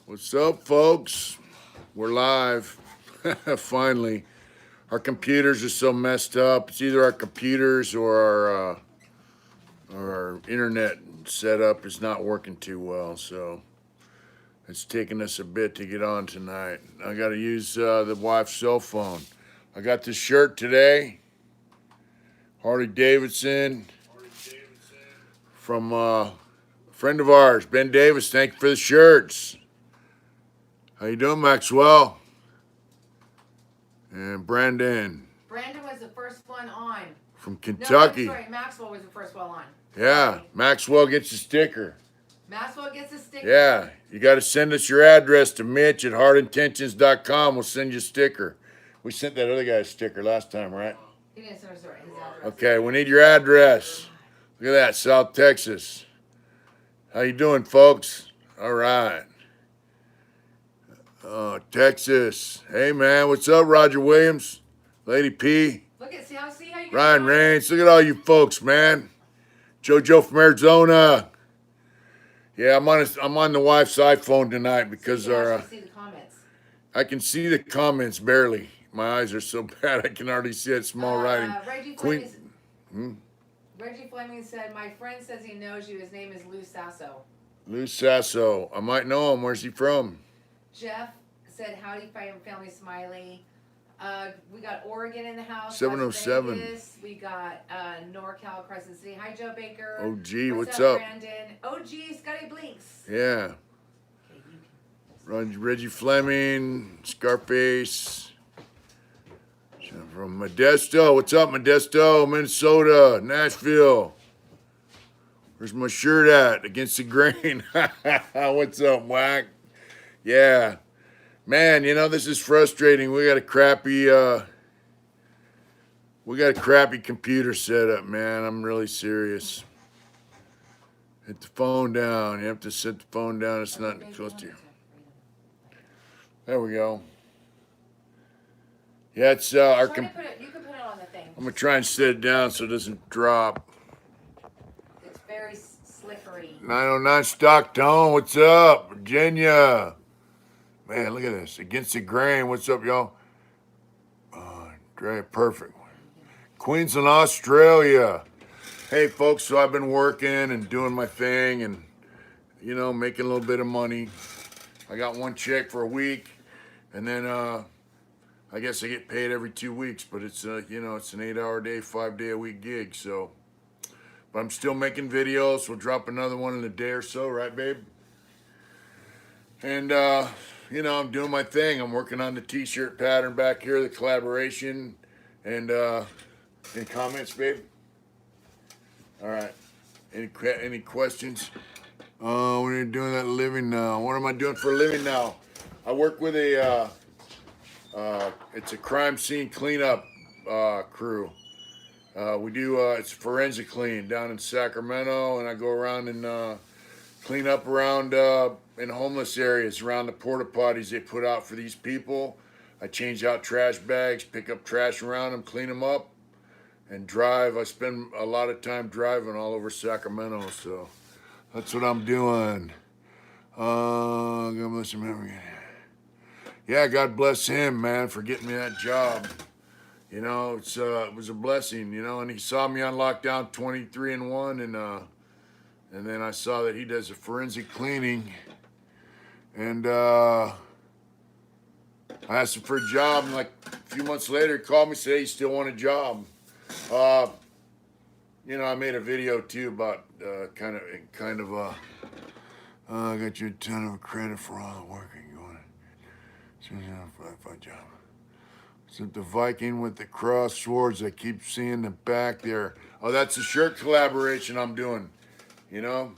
What's up, folks? We're live. Finally. Our computers are so messed up. It's either our computers or our internet setup is not working too well. So it's taking us a bit to get on tonight. I got to use the wife's cell phone. I got this shirt today. Harley Davidson from a friend of ours, Ben Davis. Thank you for the shirts. How you doing, Maxwell? And Brandon. Brandon was the first one on. From Kentucky. No, I'm sorry, Maxwell was the first one on. Yeah, Sorry. Maxwell gets a sticker. Maxwell gets a sticker. Yeah, you got to send us your address to Mitch at heartintentions.com. We'll send you a sticker. We sent that other guy a sticker last time, right? He didn't send us his address. Okay, we need your address. Look at that, South Texas. How you doing, folks? All right. Texas. Hey, man, what's up, Roger Williams? Lady P. Look at, see how you Ryan Raines. Look at all you folks, man. JoJo from Arizona. Yeah, I'm on the wife's iPhone tonight because our. See the comments. I can see the comments barely. My eyes are so bad I can hardly see it. Small writing. Reggie Fleming said, "My friend says he knows you. His name is Lou Sasso." Lou Sasso. I might know him. Where's he from? Jeff said, "Howdy, family, Smiley." We got Oregon in the house. 707. Vegas. We got NorCal, Crescent City. Hi, Joe Baker. OG, what's up? Brandon. OG, Scotty Blinks. Yeah. Reggie Fleming, Scarface. From Modesto. What's up, Modesto? Minnesota, Nashville. Where's my shirt at? Against the grain. What's up, Whack? Yeah. Man, you know, this is frustrating. We got a crappy computer setup, man. I'm really serious. Hit the phone down. You have to set the phone down. It's not close to you. There we go. Yeah, it's our you can put it on the thing. I'm gonna try and set it down so it doesn't drop. It's very slippery. 909 Stockton, what's up? Virginia. Man, look at this. Against the grain. What's up, y'all? Dre, perfect. Queensland, Australia. Hey, folks, so I've been working and doing my thing and, you know, making a little bit of money. I got one check for a week, and then I guess I get paid every 2 weeks, but it's, you know, it's an 8-hour day, 5-day-a-week gig, so. But I'm still making videos. We'll drop another one in a day or so, right, babe? And, you know, I'm doing my thing. I'm working on the t-shirt pattern back here, the collaboration, and any comments, babe? All right. Any questions? What are you doing that living now? What am I doing for a living now? I work with a, it's a crime scene cleanup crew. We do, it's forensic clean down in Sacramento, and I go around and clean up around in homeless areas, around the porta potties they put out for these people. I change out trash bags, pick up trash around them, clean them up, and drive. I spend a lot of time driving all over Sacramento, so that's what I'm doing. God bless him. Yeah, God bless him, man, for getting me that job. You know, it was a blessing, you know, and he saw me on lockdown 23-1, and then I saw that he does a forensic cleaning, and I asked him for a job, and like a few months later, he called me and said he still want a job. You know, I made a video too about kind of I got you a ton of credit for all the work you're doing. Job. So the Viking with the cross swords, I keep seeing the back there. Oh, that's a shirt collaboration I'm doing. You know,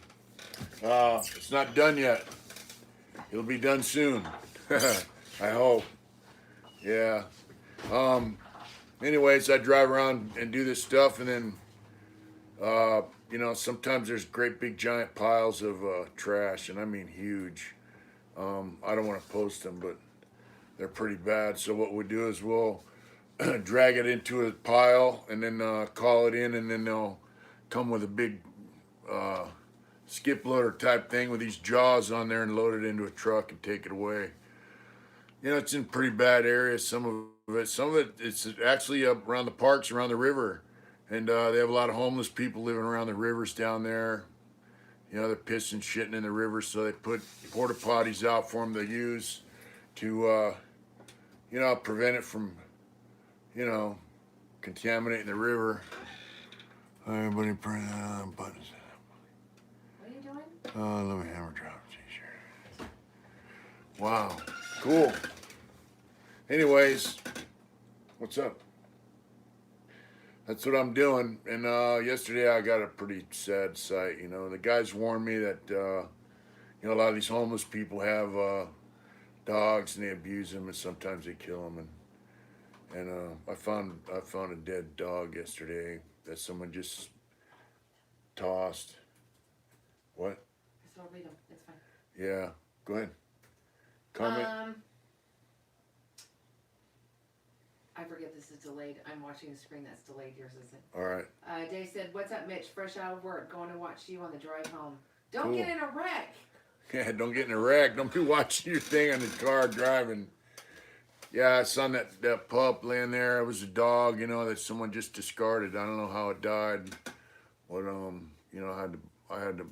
it's not done yet. It'll be done soon. I hope. Yeah. Anyways, I drive around and do this stuff, and then, you know, sometimes there's great big giant piles of trash, and I mean huge. I don't want to post them, but they're pretty bad. So what we do is we'll drag it into a pile and then call it in, and then they'll come with a big skip loader type thing with these jaws on there and load it into a truck and take it away. You know, it's in pretty bad areas. Some of it, it's actually up around the parks, around the river, and they have a lot of homeless people living around the rivers down there. You know, they're pissing, shitting in the river, so they put porta potties out for them to use to, you know, prevent it from, you know, contaminating the river. Everybody print buttons. What are you doing? Oh, let me hammer drop t-shirt. Wow, cool. Anyways, what's up? That's what I'm doing. And yesterday I got a pretty sad sight. You know, the guys warned me that you know, a lot of these homeless people have dogs and they abuse them and sometimes they kill them. And I found a dead dog yesterday that someone just tossed. What? So I'll read them. It's fine. Yeah, go ahead. Comment. I forget this is delayed. I'm watching a screen that's delayed. Yours isn't. All right. Dave said, "What's up, Mitch? Fresh out of work, going to watch you on the drive home. Don't Cool. get in a wreck." Yeah, don't get in a wreck. Don't be watching your thing on the car driving. Yeah, I saw that pup laying there. It was a dog, you know, that someone just discarded. I don't know how it died. But you know, I had to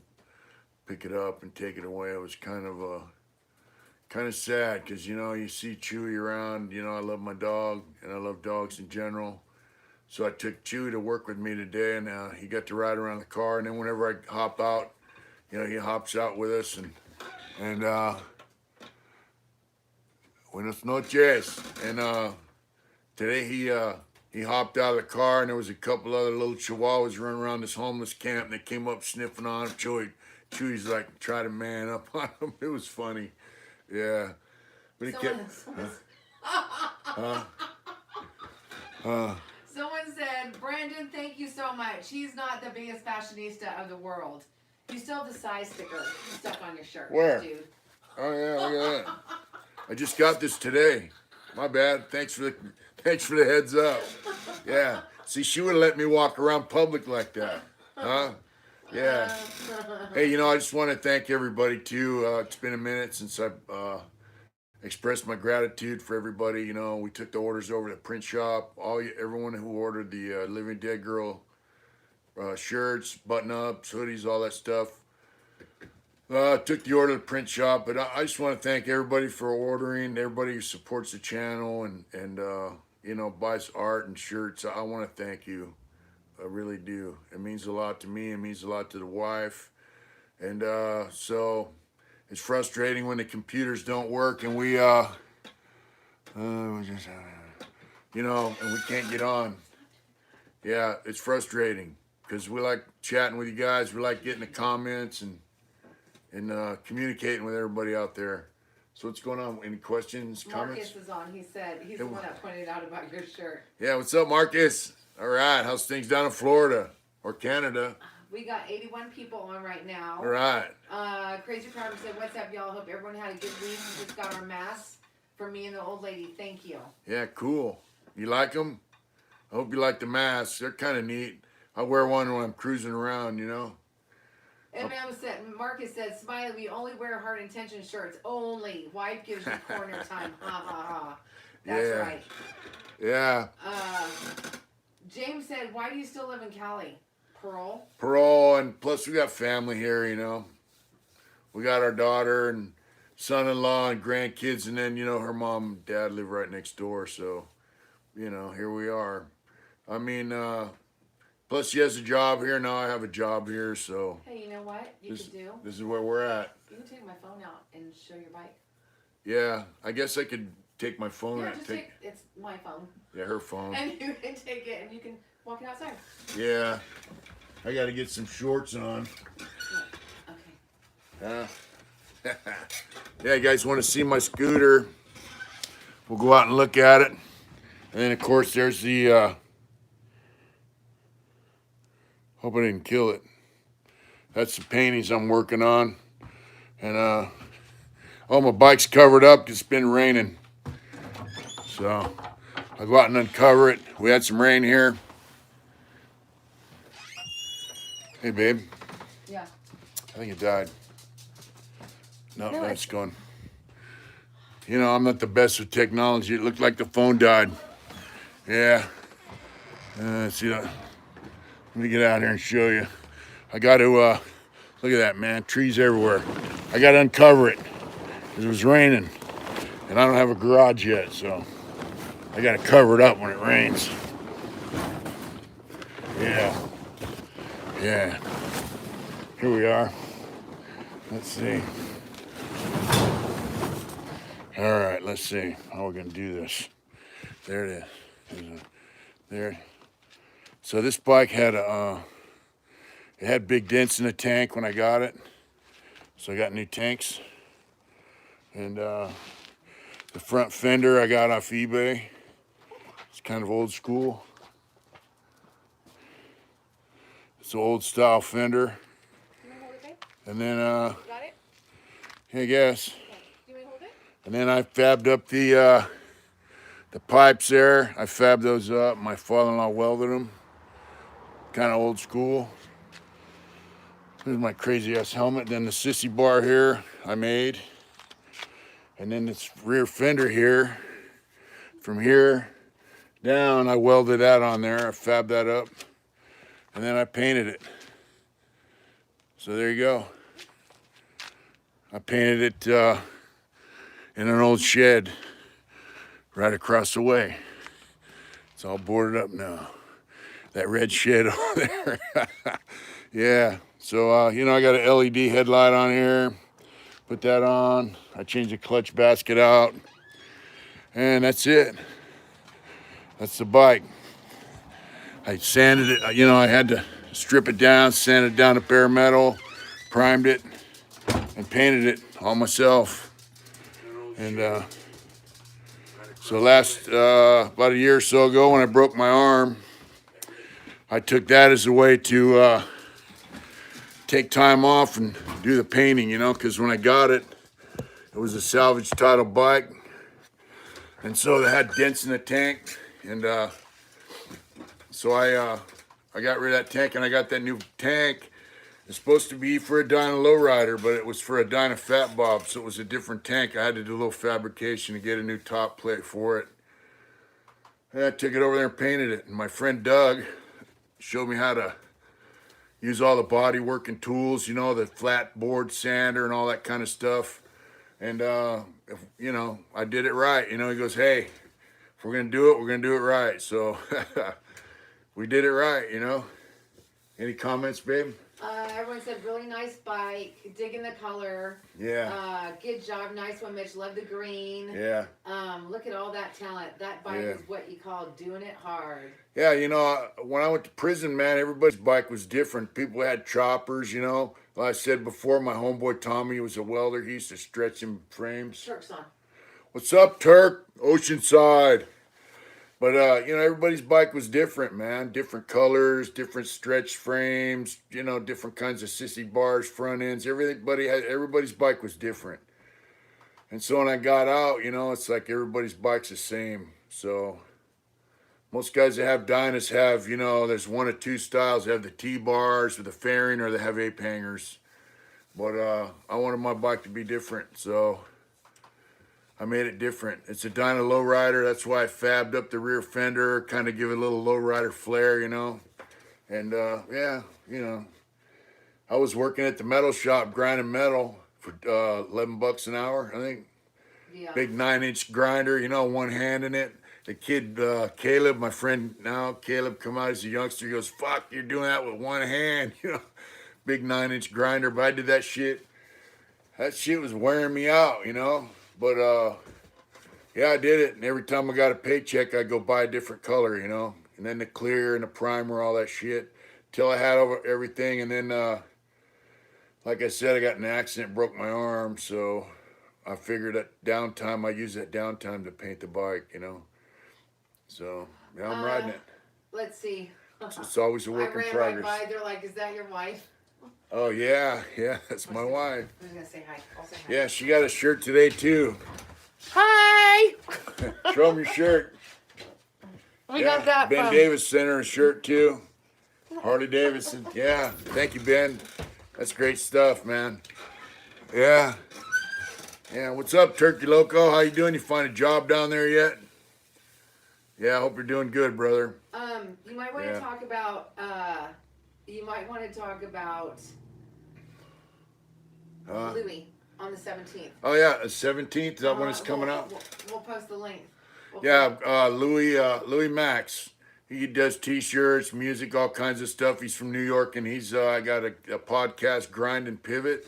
pick it up and take it away. It was kind of sad because, you know, you see Chewy around. You know, I love my dog and I love dogs in general. So I took Chewy to work with me today, and he got to ride around the car. And then whenever I hop out, you know, he hops out with us, and buenas noches. And today he hopped out of the car, and there was a couple other little chihuahuas running around this homeless camp, and they came up sniffing on him. Chewy's like, try to man up on him. It was funny. Yeah. But he Someone said, "Brandon, thank you so much. He's not the biggest fashionista of the world. You still have the size sticker stuck on your shirt." Where? Dude. Oh yeah, look at that. I just got this today. My bad. Thanks for the heads up. Yeah. See, she would have let me walk around public like that. Huh? Yeah. Hey, you know, I just want to thank everybody too. It's been a minute since I expressed my gratitude for everybody. You know, we took the orders over to the print shop. Everyone who ordered the Living Dead Girl shirts, button-ups, hoodies, all that stuff. Took the order to the print shop, but I just want to thank everybody for ordering, everybody who supports the channel and you know, buys art and shirts. I want to thank you. I really do. It means a lot to me. It means a lot to the wife. And so it's frustrating when the computers don't work and we just, you know, and we can't get on. Yeah, it's frustrating because we like chatting with you guys. We like getting the comments and communicating with everybody out there. So what's going on? Any questions, comments? Marcus is on. He said he's the one that pointed out about your shirt. Yeah, what's up, Marcus? All right, how's things down in Florida or Canada? We got 81 people on right now. All right. Crazy Crowder said, "What's up, y'all? Hope everyone had a good week. We just got our masks for me and the old lady. Thank you." Yeah, cool. You like them? I hope you like the masks. They're kind of neat. I wear one when I'm cruising around, you know. And Marcus said, "Smiley, we only wear Heart Intention shirts. Only. Wife gives you corner time. Ha ha ha." That's Yeah. right. Yeah. James said, "Why do you still live in Cali?" Parole, and plus we got family here, you know. We got our daughter and son-in-law and grandkids, and then, you know, her mom and dad live right next door, so, you know, here we are. I mean, plus she has a job here, now I have a job here, so. Hey, you know what you could do? This is where we're at. You can take my phone out and show your bike. Yeah, I guess I could take my phone Yeah, and just take it's my phone. Yeah, her phone. And you can take it and you can walk it outside. Yeah. I gotta get some shorts on. Okay. Yeah, you guys want to see my scooter? We'll go out and look at it. And then, of course, there's the... hope I didn't kill it. That's the paintings I'm working on. And, oh, my bike's covered up because it's been raining. So, I'll go out and uncover it. We had some rain here. Hey, babe. Yeah. I think it died. No, No, that's gone. You know, I'm not the best with technology. It looked like the phone died. Yeah. See that? Let me get out here and show you. I got to, look at that, man. Trees everywhere. I got to uncover it because it was raining. And I don't have a garage yet, so I got to cover it up when it rains. Yeah. Yeah. Here we are. Let's see. All right, let's see how we're gonna do this. There it is. There. So this bike had it had big dents in the tank when I got it. So I got new tanks. And the front fender I got off eBay. It's kind of old school. It's an old style fender. And then Got it? I guess. You want to hold it? And then I fabbed up the pipes there. I fabbed those up. My father-in-law welded them. Kind of old school. Here's my crazy ass helmet. Then the sissy bar here I made. And then this rear fender here. From here down, I welded that on there. I fabbed that up. And then I painted it. So there you go. I painted it in an old shed right across the way. It's all boarded up now. That red shed over there. Yeah, so you know, I got an LED headlight on here. Put that on. I changed the clutch basket out. And that's it. That's the bike. I sanded it, you know, I had to strip it down, sand it down to bare metal, primed it, and painted it all myself. And so about a year or so ago when I broke my arm, I took that as a way to take time off and do the painting, you know, because when I got it, it was a salvage title bike. And so they had dents in the tank. And so I got rid of that tank and I got that new tank. It's supposed to be for a Dyna lowrider, but it was for a Dyna Fat Bob, so it was a different tank. I had to do a little fabrication to get a new top plate for it. And I took it over there and painted it. And my friend Doug showed me how to use all the body working tools, you know, the flat board sander and all that kind of stuff. And, you know, I did it right. You know, he goes, hey, if we're going to do it, we're going to do it right. So we did it right, you know. Any comments, babe? Everyone said really nice bike, digging the color. Yeah. Good job, nice one, Mitch. Love the green. Yeah. Look at all that talent. That bike is what you call doing it hard. Yeah, you know, when I went to prison, man, everybody's bike was different. People had choppers, you know. Like I said before, my homeboy Tommy was a welder. He used to stretch in frames. Turk's on. What's up, Turk? Oceanside. But, you know, everybody's bike was different, man. Different colors, different stretch frames, you know, different kinds of sissy bars, front ends. Everybody's bike was different. And so when I got out, you know, it's like everybody's bike's the same. So most guys that have Dynas have, you know, there's one or two styles. They have the T-bars or the fairing, or they have ape hangers. But I wanted my bike to be different, so I made it different. It's a Dyna lowrider. That's why I fabbed up the rear fender, kind of give it a little lowrider flair, you know. And yeah, you know, I was working at the metal shop grinding metal for $11 an hour, I think. Yeah. Big 9-inch grinder, you know, one hand in it. The kid, Caleb, my friend now, Caleb, come out as a youngster. He goes, fuck, you're doing that with one hand, you know. Big 9-inch grinder, but I did that shit. That shit was wearing me out, you know. But, yeah, I did it. And every time I got a paycheck, I'd go buy a different color, you know. And then the clear and the primer, all that shit. Till I had over everything. And then, like I said, I got in an accident, broke my arm. So I figured that downtime, I use that downtime to paint the bike, you know. So, yeah, I'm riding it. Let's see. It's always a work in I ran progress. right by. They're like, is that your wife? Oh, yeah, that's my wife. Who's going to say hi? I'll say hi. Yeah, she got a shirt today, too. Hi! Show them your shirt. We got that Ben from... Davis sent her a shirt, too. Harley Davidson. Yeah, thank you, Ben. That's great stuff, man. Yeah. Yeah, what's up, Turkey Loco? How you doing? You find a job down there yet? Yeah, I hope you're doing good, brother. You might want to talk about, Louis on the 17th. Oh, yeah, the 17th, is that when it's coming out? We'll post the link. Louis Max. He does T-shirts, music, all kinds of stuff. He's from New York, and he's got a podcast, Grind and Pivot.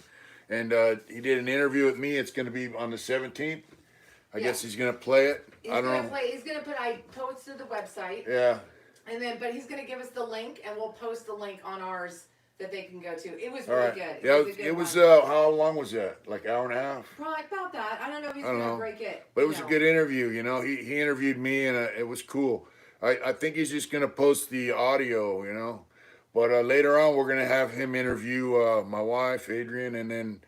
And he did an interview with me. It's going to be on the 17th. I guess he's going to play it. I don't know. He's going to put, I posted the website. Yeah. And then, but he's going to give us the link, and we'll post the link on ours that they can go to. It was really good. It was how long was that? Like hour and a half? Probably about that. I don't know if he's going to break it. But it was a good interview, you know. He interviewed me, and it was cool. I think he's just going to post the audio, you know. But later on, we're going to have him interview my wife, Adrian, and then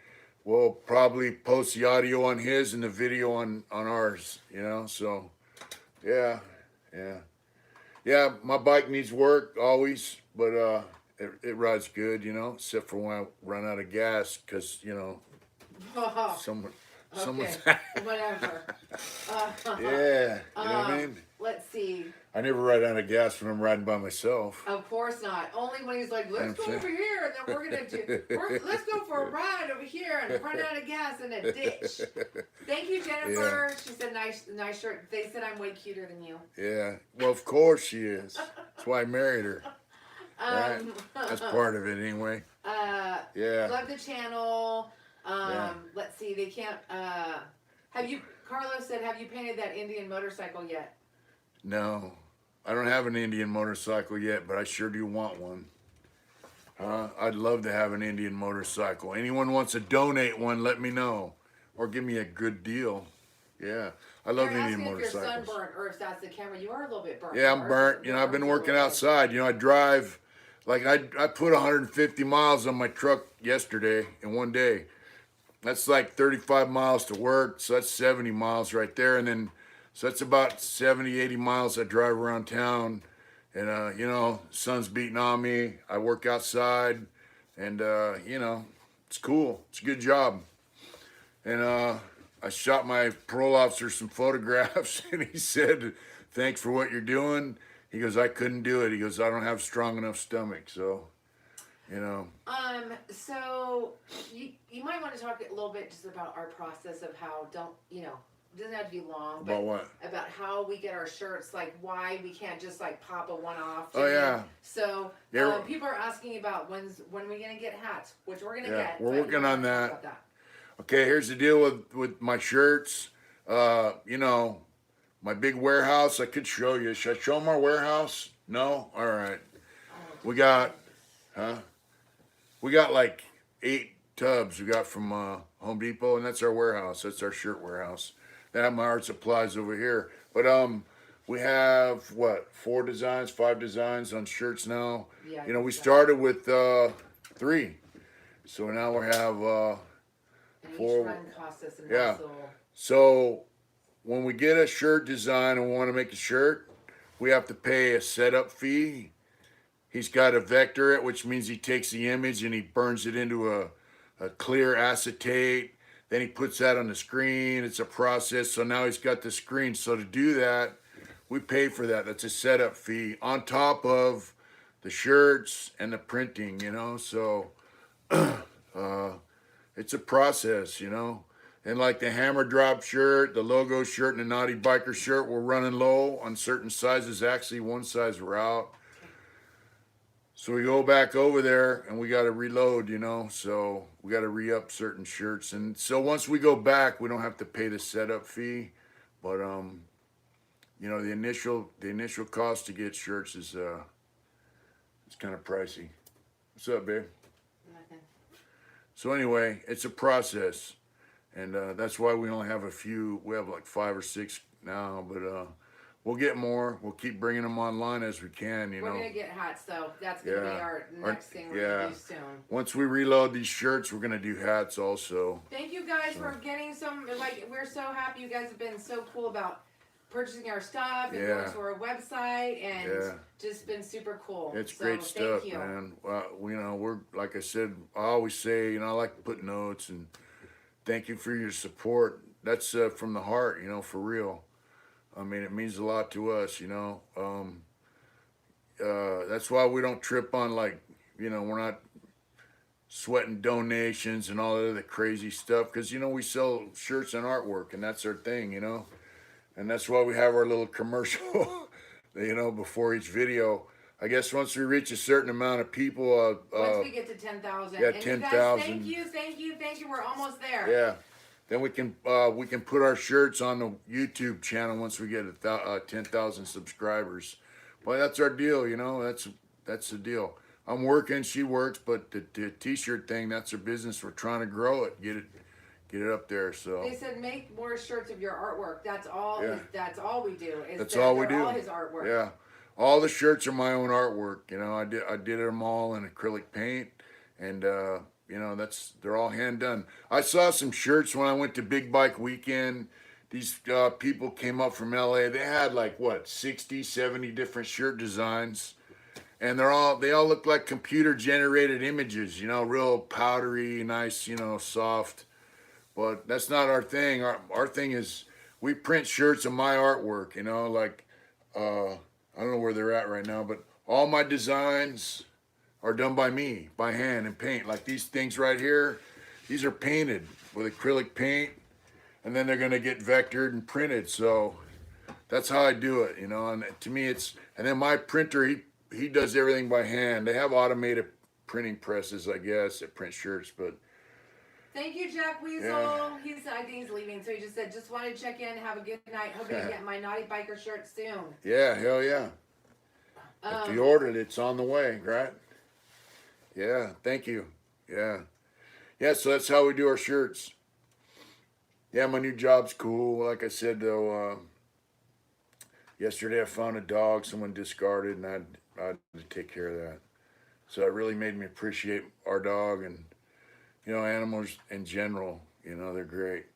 we'll probably post the audio on his and the video on ours, you know. So, yeah. Yeah, my bike needs work always, but it rides good, you know, except for when I run out of gas because, you know, someone's... Whatever. Yeah, you know what I mean? Let's see. I never ride out of gas when I'm riding by myself. Of course not. Only when he's like, let's go over here, and then let's go for a ride over here and run out of gas in a ditch. Thank you, Jennifer. Yeah. She said, nice shirt. They said I'm way cuter than you. Yeah. Well, of course she is. That's why I married her. Right? That's part of it anyway. Yeah. Love the channel. Let's see. They can't. Carlos said, have you painted that Indian motorcycle yet? No. I don't have an Indian motorcycle yet, but I sure do want one. I'd love to have an Indian motorcycle. Anyone wants to donate one, let me know. Or give me a good deal. Yeah. I love Indian motorcycles. If you're sunburnt or if that's the camera, you are a little bit burnt. Yeah, I'm burnt. You know, I've been working outside. You know, I drive, like I put 150 miles on my truck yesterday in one day. That's like 35 miles to work, so that's 70 miles right there. And then, so that's about 70, 80 miles I drive around town. And, you know, sun's beating on me. I work outside. And, you know, it's cool. It's a good job. And I shot my parole officer some photographs. And he said, thanks for what you're doing. He goes, I couldn't do it. He goes, I don't have a strong enough stomach. So, you know. So you might want to talk a little bit just about our process of how it doesn't have to be long. But about what? About how we get our shirts, like why we can't just like pop a one-off. Oh, yeah. So people are asking about when are we going to get hats, which we're going to get. We're working on that. Okay, here's the deal with my shirts. You know, my big warehouse, I could show you. Should I show them our warehouse? No? All right. We got like 8 tubs we got from Home Depot, and that's our warehouse. That's our shirt warehouse. Then I have my art supplies over here. But we have, 5 designs on shirts now. Yeah, you know, we started with 3. So now we have 4. Each run costs us a muscle. So when we get a shirt design and we want to make a shirt, we have to pay a setup fee. He's got to vector it, which means he takes the image and he burns it into a clear acetate. Then he puts that on the screen. It's a process. So now he's got the screen. So to do that, we pay for that. That's a setup fee on top of the shirts and the printing, you know. So it's a process, you know. And like the hammer drop shirt, the logo shirt, and the naughty biker shirt, we're running low on certain sizes. Actually, one size we're out. So we go back over there and we got to reload, you know, so we got to re-up certain shirts. And so once we go back, we don't have to pay the setup fee. But, you know, the initial cost to get shirts is it's kind of pricey. What's up, babe? Nothing. So anyway, it's a process. And that's why we only have a few. We have like 5 or 6 now, but we'll get more. We'll keep bringing them online as we can, you know. We're going to get hats, though. That's going to be our next thing we're going to do soon. Once we reload these shirts, we're going to do hats also. Thank you guys for getting some. Like, we're so happy you guys have been so cool about purchasing our stuff and Yeah. going to our website and Yeah. just been super cool. It's So, great stuff, thank you. man. Well, we're, like I said, I always say, I like to put notes and thank you for your support. That's from the heart, for real. I mean, it means a lot to us, That's why we don't trip on, like, we're not sweating donations and all that other crazy stuff because, we sell shirts and artwork and that's our thing, And that's why we have our little commercial, before each video. I guess once we reach a certain amount of people, Once we get to 10,000. yeah, and 10,000. you guys, thank you. We're almost there. Yeah, then we can put our shirts on the YouTube channel once we get 10,000 subscribers. Well, that's our deal, That's the deal. I'm working, she works, but the T-shirt thing, that's our business. We're trying to grow it, get it up there. So they said make more shirts of your artwork. That's all. Yeah. That's all we do. That's all we do. All his artwork. Yeah, all the shirts are my own artwork. I did them all in acrylic paint, and they're all hand done. I saw some shirts when I went to Big Bike Weekend. These people came up from LA. They had like 60, 70 different shirt designs. And they all look like computer generated images, real powdery, nice, soft. But that's not our thing. Our thing is we print shirts of my artwork, like I don't know where they're at right now, but all my designs are done by me, by hand and paint. Like these things right here, these are painted with acrylic paint, and then they're gonna get vectored and printed. So that's how I do it, And to me, and then my printer, he does everything by hand. They have automated printing presses, I guess, that print shirts, but. Thank you, Jack Weasel. Yeah. I think he's leaving, so he just said, just wanted to check in, have a good night. Hope I get my Naughty Biker shirt soon. Yeah, hell yeah. If you ordered it, it's on the way, right? Yeah, thank you. Yeah. Yeah, so that's how we do our shirts. Yeah, my new job's cool. Like I said, though, yesterday I found a dog someone discarded, and I had to take care of that. So it really made me appreciate our dog and, animals in general. They're great.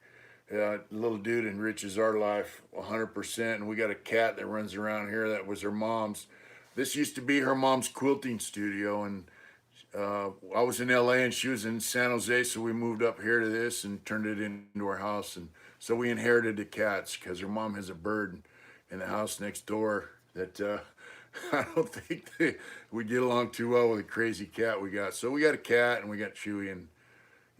Little dude enriches our life 100%, and we got a cat that runs around here that was her mom's. This used to be her mom's quilting studio, and I was in LA and she was in San Jose, so we moved up here to this and turned it into our house. And so we inherited the cats because her mom has a bird in the house next door that I don't think we get along too well with a crazy cat we got. So we got a cat and we got Chewy, and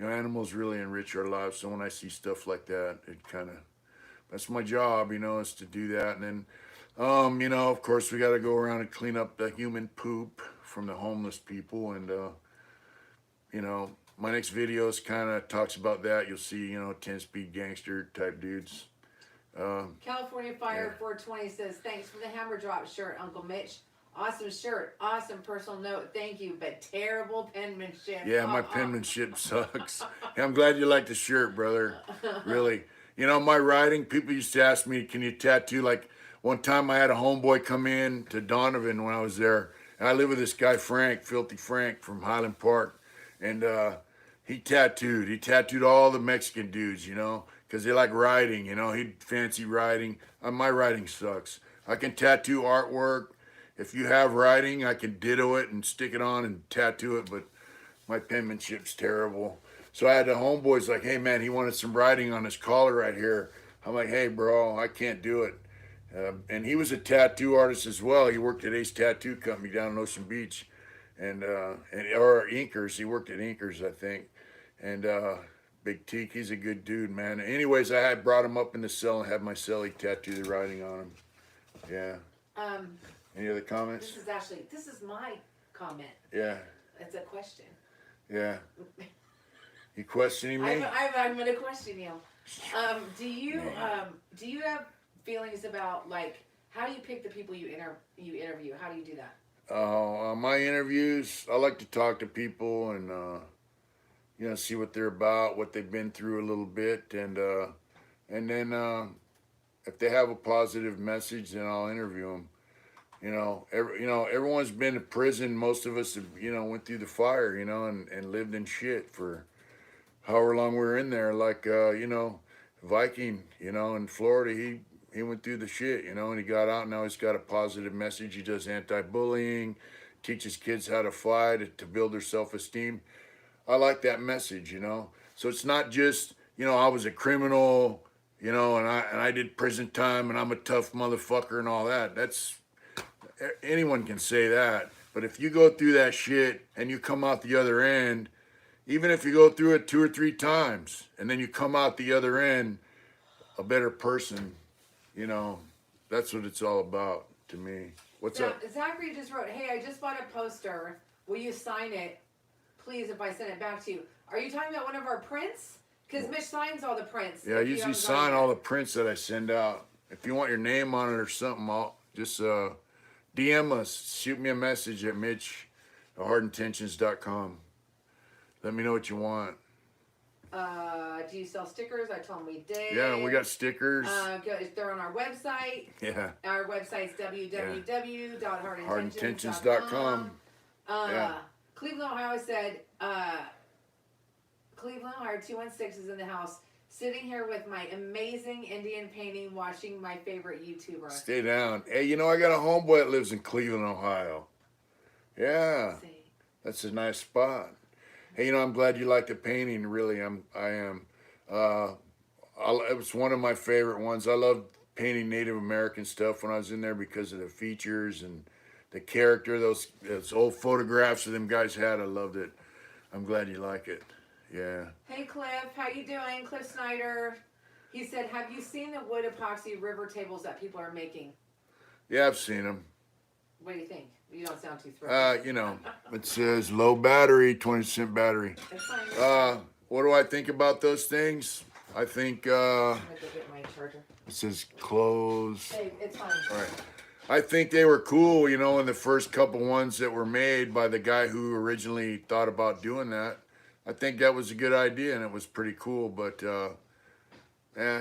animals really enrich our lives. So when I see stuff like that, it kind of, that's my job, is to do that. And then, of course, we got to go around and clean up the human poop from the homeless people. And, my next videos kind of talks about that. You'll see, 10-speed gangster type dudes. California Fire 420 says, thanks for the hammer drop shirt, Uncle Mitch. Awesome shirt, awesome personal note, thank you, but terrible penmanship. Yeah, my penmanship sucks. Yeah, I'm glad you like the shirt, brother. Really. My writing, people used to ask me, can you tattoo? Like, one time I had a homeboy come in to Donovan when I was there. And I live with this guy, Frank, Filthy Frank from Highland Park. And he tattooed all the Mexican dudes, because they like writing, he'd fancy writing. My writing sucks. I can tattoo artwork. If you have writing, I can ditto it and stick it on and tattoo it, but my penmanship's terrible. So I had the homeboys like, hey man, he wanted some writing on his collar right here. I'm like, hey bro, I can't do it. And he was a tattoo artist as well. He worked at Ace Tattoo Company down in Ocean Beach, or Inkers. He worked at Inkers, I think. And Big Teak, he's a good dude, man. Anyways, I had brought him up in the cell and had my cellie tattoo the writing on him. Yeah. Any other comments? This is my comment. Yeah. It's a question. Yeah. You questioning me? I'm going to question you. Do you have feelings about, like, how do you pick the people you interview? How do you do that? My interviews, I like to talk to people and see what they're about, what they've been through a little bit, and then if they have a positive message, then I'll interview them. Everyone's been to prison. Most of us have, went through the fire, and lived in shit for however long we were in there. Like, Viking, in Florida, he went through the shit, you know, and he got out. Now he's got a positive message. He does anti-bullying, teaches kids how to fly to build their self-esteem. I like that message, you know. So it's not just, you know, I was a criminal, you know, and I did prison time and I'm a tough motherfucker and all that. That's, anyone can say that. But if you go through that shit and you come out the other end, even if you go through it 2 or 3 times and then you come out the other end a better person, you know, that's what it's all about to me. What's up? Zachary just wrote, hey, I just bought a poster. Will you sign it, please, if I send it back to you? Are you talking about one of our prints? Because Mitch signs all the prints. Yeah, I usually sign all the prints that I send out. If you want your name on it or something, I'll just DM us. Shoot me a message at mitch@hardintentions.com. Let me know what you want. Do you sell stickers? I told him we did. Yeah, we got stickers. They're on our website. Yeah. Our website's www.hardintentions.com. Cleveland, Ohio said, Cleveland, Ohio 216 is in the house, sitting here with my amazing Indian painting, watching my favorite YouTuber. Stay down. Hey, you know, I got a homeboy that lives in Cleveland, Ohio. Yeah. That's a nice spot. Hey, you know, I'm glad you like the painting. Really, I am. It was one of my favorite ones. I loved painting Native American stuff when I was in there because of the features and the character. Those old photographs of them guys had. I loved it. I'm glad you like it. Yeah. Hey, Cliff. How you doing? Cliff Snyder. He said, have you seen the wood epoxy river tables that people are making? Yeah, I've seen them. What do you think? You don't sound too thrilled. You know, it says low battery, 20% battery. What do I think about those things? I think I'm gonna go get my charger. It says close. Hey, it's fine. All right. I think they were cool, you know, in the first couple ones that were made by the guy who originally thought about doing that. I think that was a good idea and it was pretty cool, but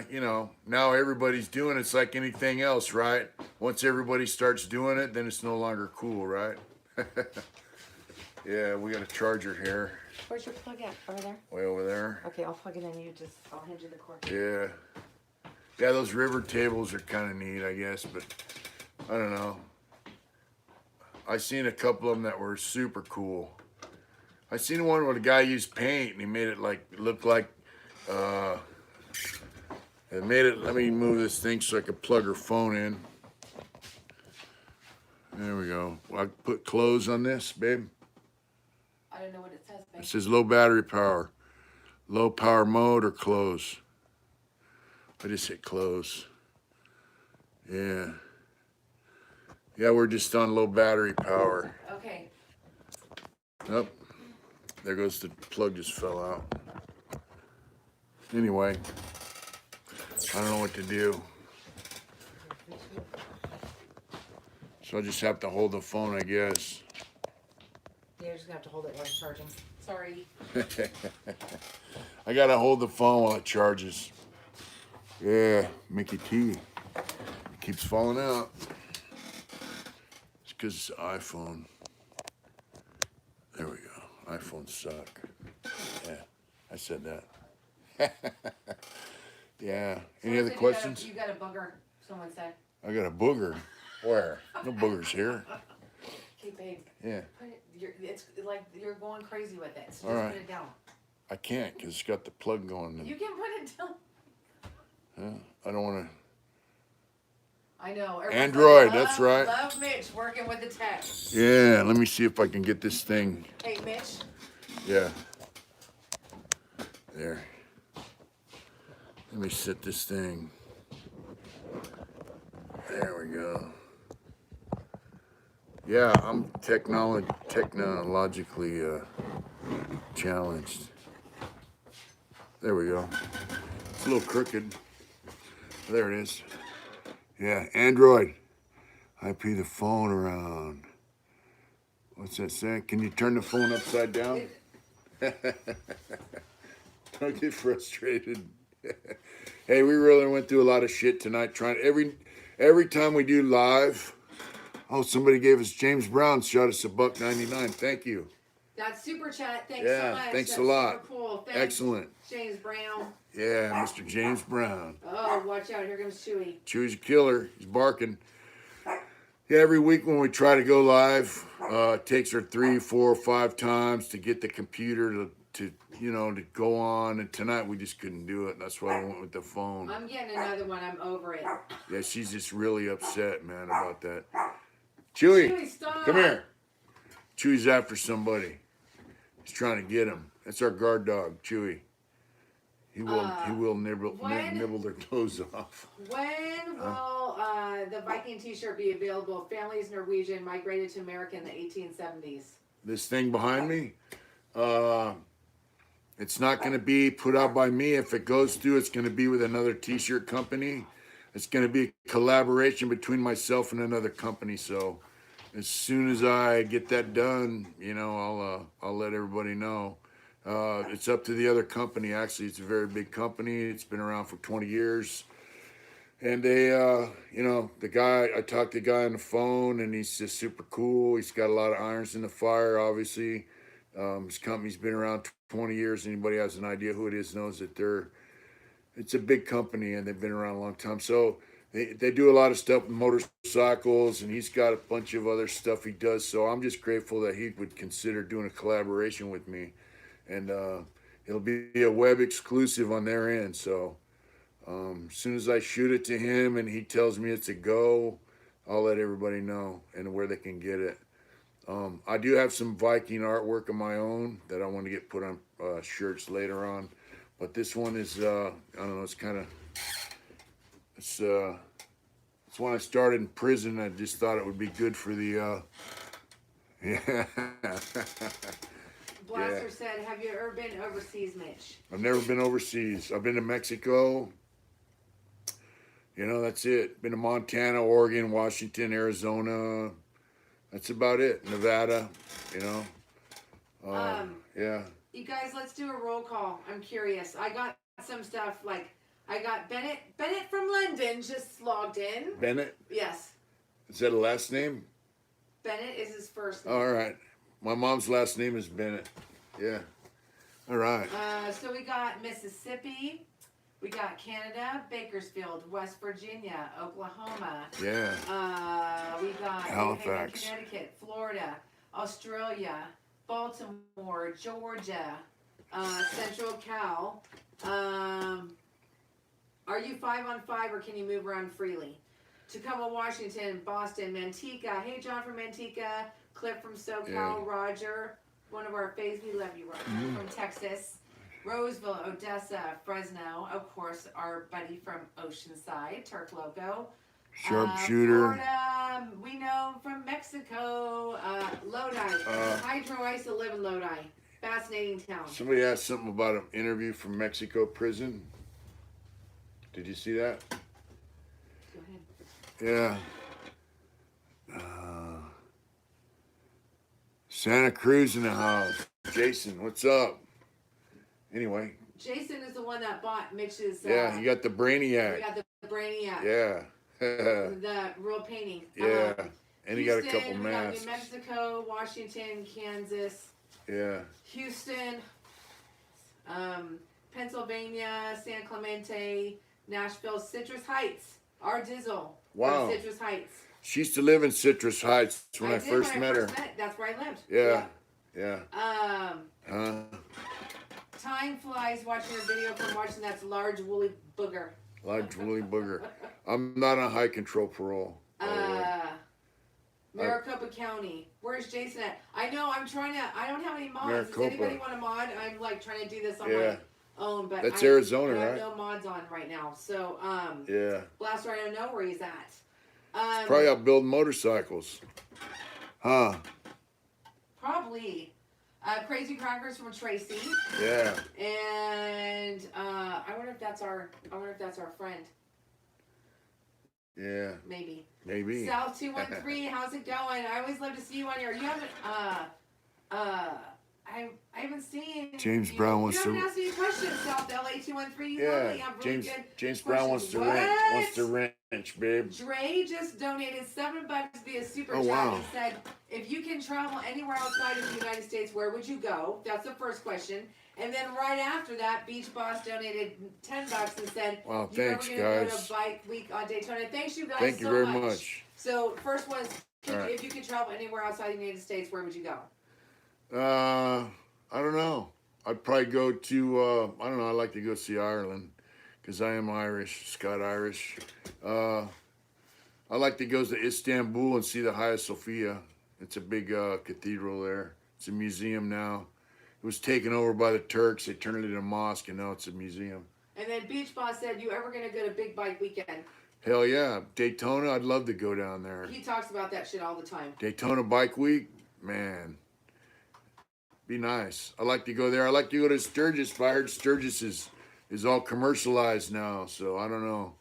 you know, now everybody's doing it. It's like anything else, right? Once everybody starts doing it, then it's no longer cool, right? Yeah, we got a charger here. Where's your plug at? Over there? Way over there. Okay, I'll plug it in. I'll hand you the cord. Yeah. Yeah, those river tables are kind of neat, I guess, but I don't know. I seen a couple of them that were super cool. I seen one where the guy used paint and he made it look like, let me move this thing so I can plug her phone in. There we go. I put close on this, babe. I don't know what it says, babe. It says low battery power. Low power mode or close. I just hit close. Yeah. Yeah, we're just on low battery power. Okay. Oh, there goes the plug, just fell out. Anyway, I don't know what to do. So I just have to hold the phone, I guess. Yeah, you're just gonna have to hold it while it's charging. Sorry. I gotta hold the phone while it charges. Yeah, Mickey T. It keeps falling out. It's because it's an iPhone. There we go. iPhones suck. Yeah, I said that. Yeah. Any other questions? You got a booger, someone said. I got a booger. Where? No boogers here. Okay, babe. Yeah. It's like you're going crazy with it. So All just right. put it down. I can't because it's got the plug going. You can put it down. I don't want to. I know. Android, that's right. Love Mitch working with the tech. Yeah, let me see if I can get this thing. Hey, Mitch. Yeah. There. Let me set this thing. There we go. Yeah, I'm technologically challenged. There we go. It's a little crooked. There it is. Yeah, Android. IP the phone around. What's that saying? Can you turn the phone upside down? Don't get frustrated. Hey, we really went through a lot of shit tonight. Every time we do live. Oh, somebody gave us James Brown shot us $1.99. Thank you. That super chat. Thanks Yeah, so much. thanks That's a lot. Super cool. Thanks, Excellent. James Brown. Yeah, Mr. James Brown. Oh, watch out. Here comes Chewy. Chewy's a killer. He's barking. Yeah, every week when we try to go live, it takes her 3, 4, 5 times to get the computer to go on. And tonight we just couldn't do it. That's why I went with the phone. I'm getting another one. I'm over it. Yeah, she's just really upset, man, about that. Chewy, Chewy, stop. come here. Chewy's after somebody. He's trying to get him. That's our guard dog, Chewy. He will nibble their toes off. When will the Viking T-shirt be available? Families Norwegian migrated to America in the 1870s. This thing behind me, it's not going to be put out by me. If it goes through, it's going to be with another T-shirt company. It's going to be a collaboration between myself and another company. So as soon as I get that done, I'll let everybody know. It's up to the other company. Actually, it's a very big company. It's been around for 20 years. And they, the guy, I talked to the guy on the phone, and he's just super cool. He's got a lot of irons in the fire, obviously. His company's been around 20 years. Anybody has an idea who it is knows that it's a big company, and they've been around a long time. So they do a lot of stuff with motorcycles, and he's got a bunch of other stuff he does. So I'm just grateful that he would consider doing a collaboration with me. And it'll be a web exclusive on their end. So as soon as I shoot it to him and he tells me it's a go, I'll let everybody know and where they can get it. I do have some Viking artwork of my own that I want to get put on shirts later on. But this one is, I don't know, it's when I started in prison. I just thought it would be good for the, yeah. Blaster said, have you ever been overseas, Mitch? I've never been overseas. I've been to Mexico. That's it. Been to Montana, Oregon, Washington, Arizona. That's about it. Nevada, yeah. You guys, let's do a roll call. I'm curious. I got some stuff I got Bennett from London just logged in. Bennett? Yes. Is that a last name? Bennett is his first name. All right. My mom's last name is Bennett. Yeah. All right. So we got Mississippi, we got Canada, Bakersfield, West Virginia, Oklahoma. Yeah. We got Halifax, Connecticut, Florida, Australia, Baltimore, Georgia, Central Cal. Are you 5 on 5 or can you move around freely? Tacoma, Washington, Boston, Manteca. Hey, John from Manteca. Clip from SoCal, Yeah. Roger, one of our faves, we love you, Roger, from Texas, Roseville, Odessa, Fresno, of course, our buddy from Oceanside, Turk Loco, Sharpshooter. Florida, we know from Mexico, Lodi, Hydro. I used to live in Lodi, fascinating town. Somebody asked something about an interview from Mexico prison. Did you see that? Go ahead. Yeah. Santa Cruz in the house. Jason, what's up? Anyway. Jason is the one that bought Mitch's. Yeah, you got the Brainiac. We got the Brainiac. Yeah. The real painting. Yeah. And he got a Houston, couple we got masks. New Mexico, Washington, Kansas, Yeah. Houston, Pennsylvania, San Clemente, Nashville, Citrus Heights. Our Dizzle. Wow. From Citrus Heights. She used to live in Citrus Heights when I first met her. That's where I lived. Yeah. Yeah. Time flies watching your video from Washington. That's large woolly booger. Large woolly booger. I'm not on high control parole. Maricopa County. Where's Jason at? I know. I don't have any mods. Maricopa. Does anybody want a mod? I'm trying to do this on my own, but that's Arizona, I have right? no mods on right now. So Yeah. Blaster, I don't know where he's at. Probably out building motorcycles. Huh. Probably. Crazy Crackers from Tracy. Yeah. And I wonder if that's our friend. Yeah. Maybe. South 213, how's it going? I always love to see you on here. You haven't I haven't seen James Brown wants you to. haven't asked any questions, South LA 213. You normally have really good James Brown wants to questions. wrench, babe. Dre just donated $7 via super Oh, chat. wow. He said, "If you can travel anywhere outside of the United States, where would you go?" That's the first question. And then right after that, Beach Boss donated $10 and said, Wow, "You ever thanks, gonna go guys. to Bike Week on Daytona?" Thanks, you guys. Thank you so very much. much. So first one is, All right. if you could travel anywhere outside the United States, where would you go? I don't know. I'd probably go to, I don't know, I'd like to go see Ireland because I am Irish, Scot-Irish. I'd like to go to Istanbul and see the Hagia Sophia. It's a big cathedral there. It's a museum now. It was taken over by the Turks. They turned it into a mosque, and now it's a museum. And then Beach Boss said, "You ever gonna go to Big Bike Weekend?" Hell yeah. Daytona, I'd love to go down there. He talks about that shit all the time. Daytona Bike Week, man. Be nice. I like to go there. I like to go to Sturgis, but I heard Sturgis is all commercialized now, so I don't know.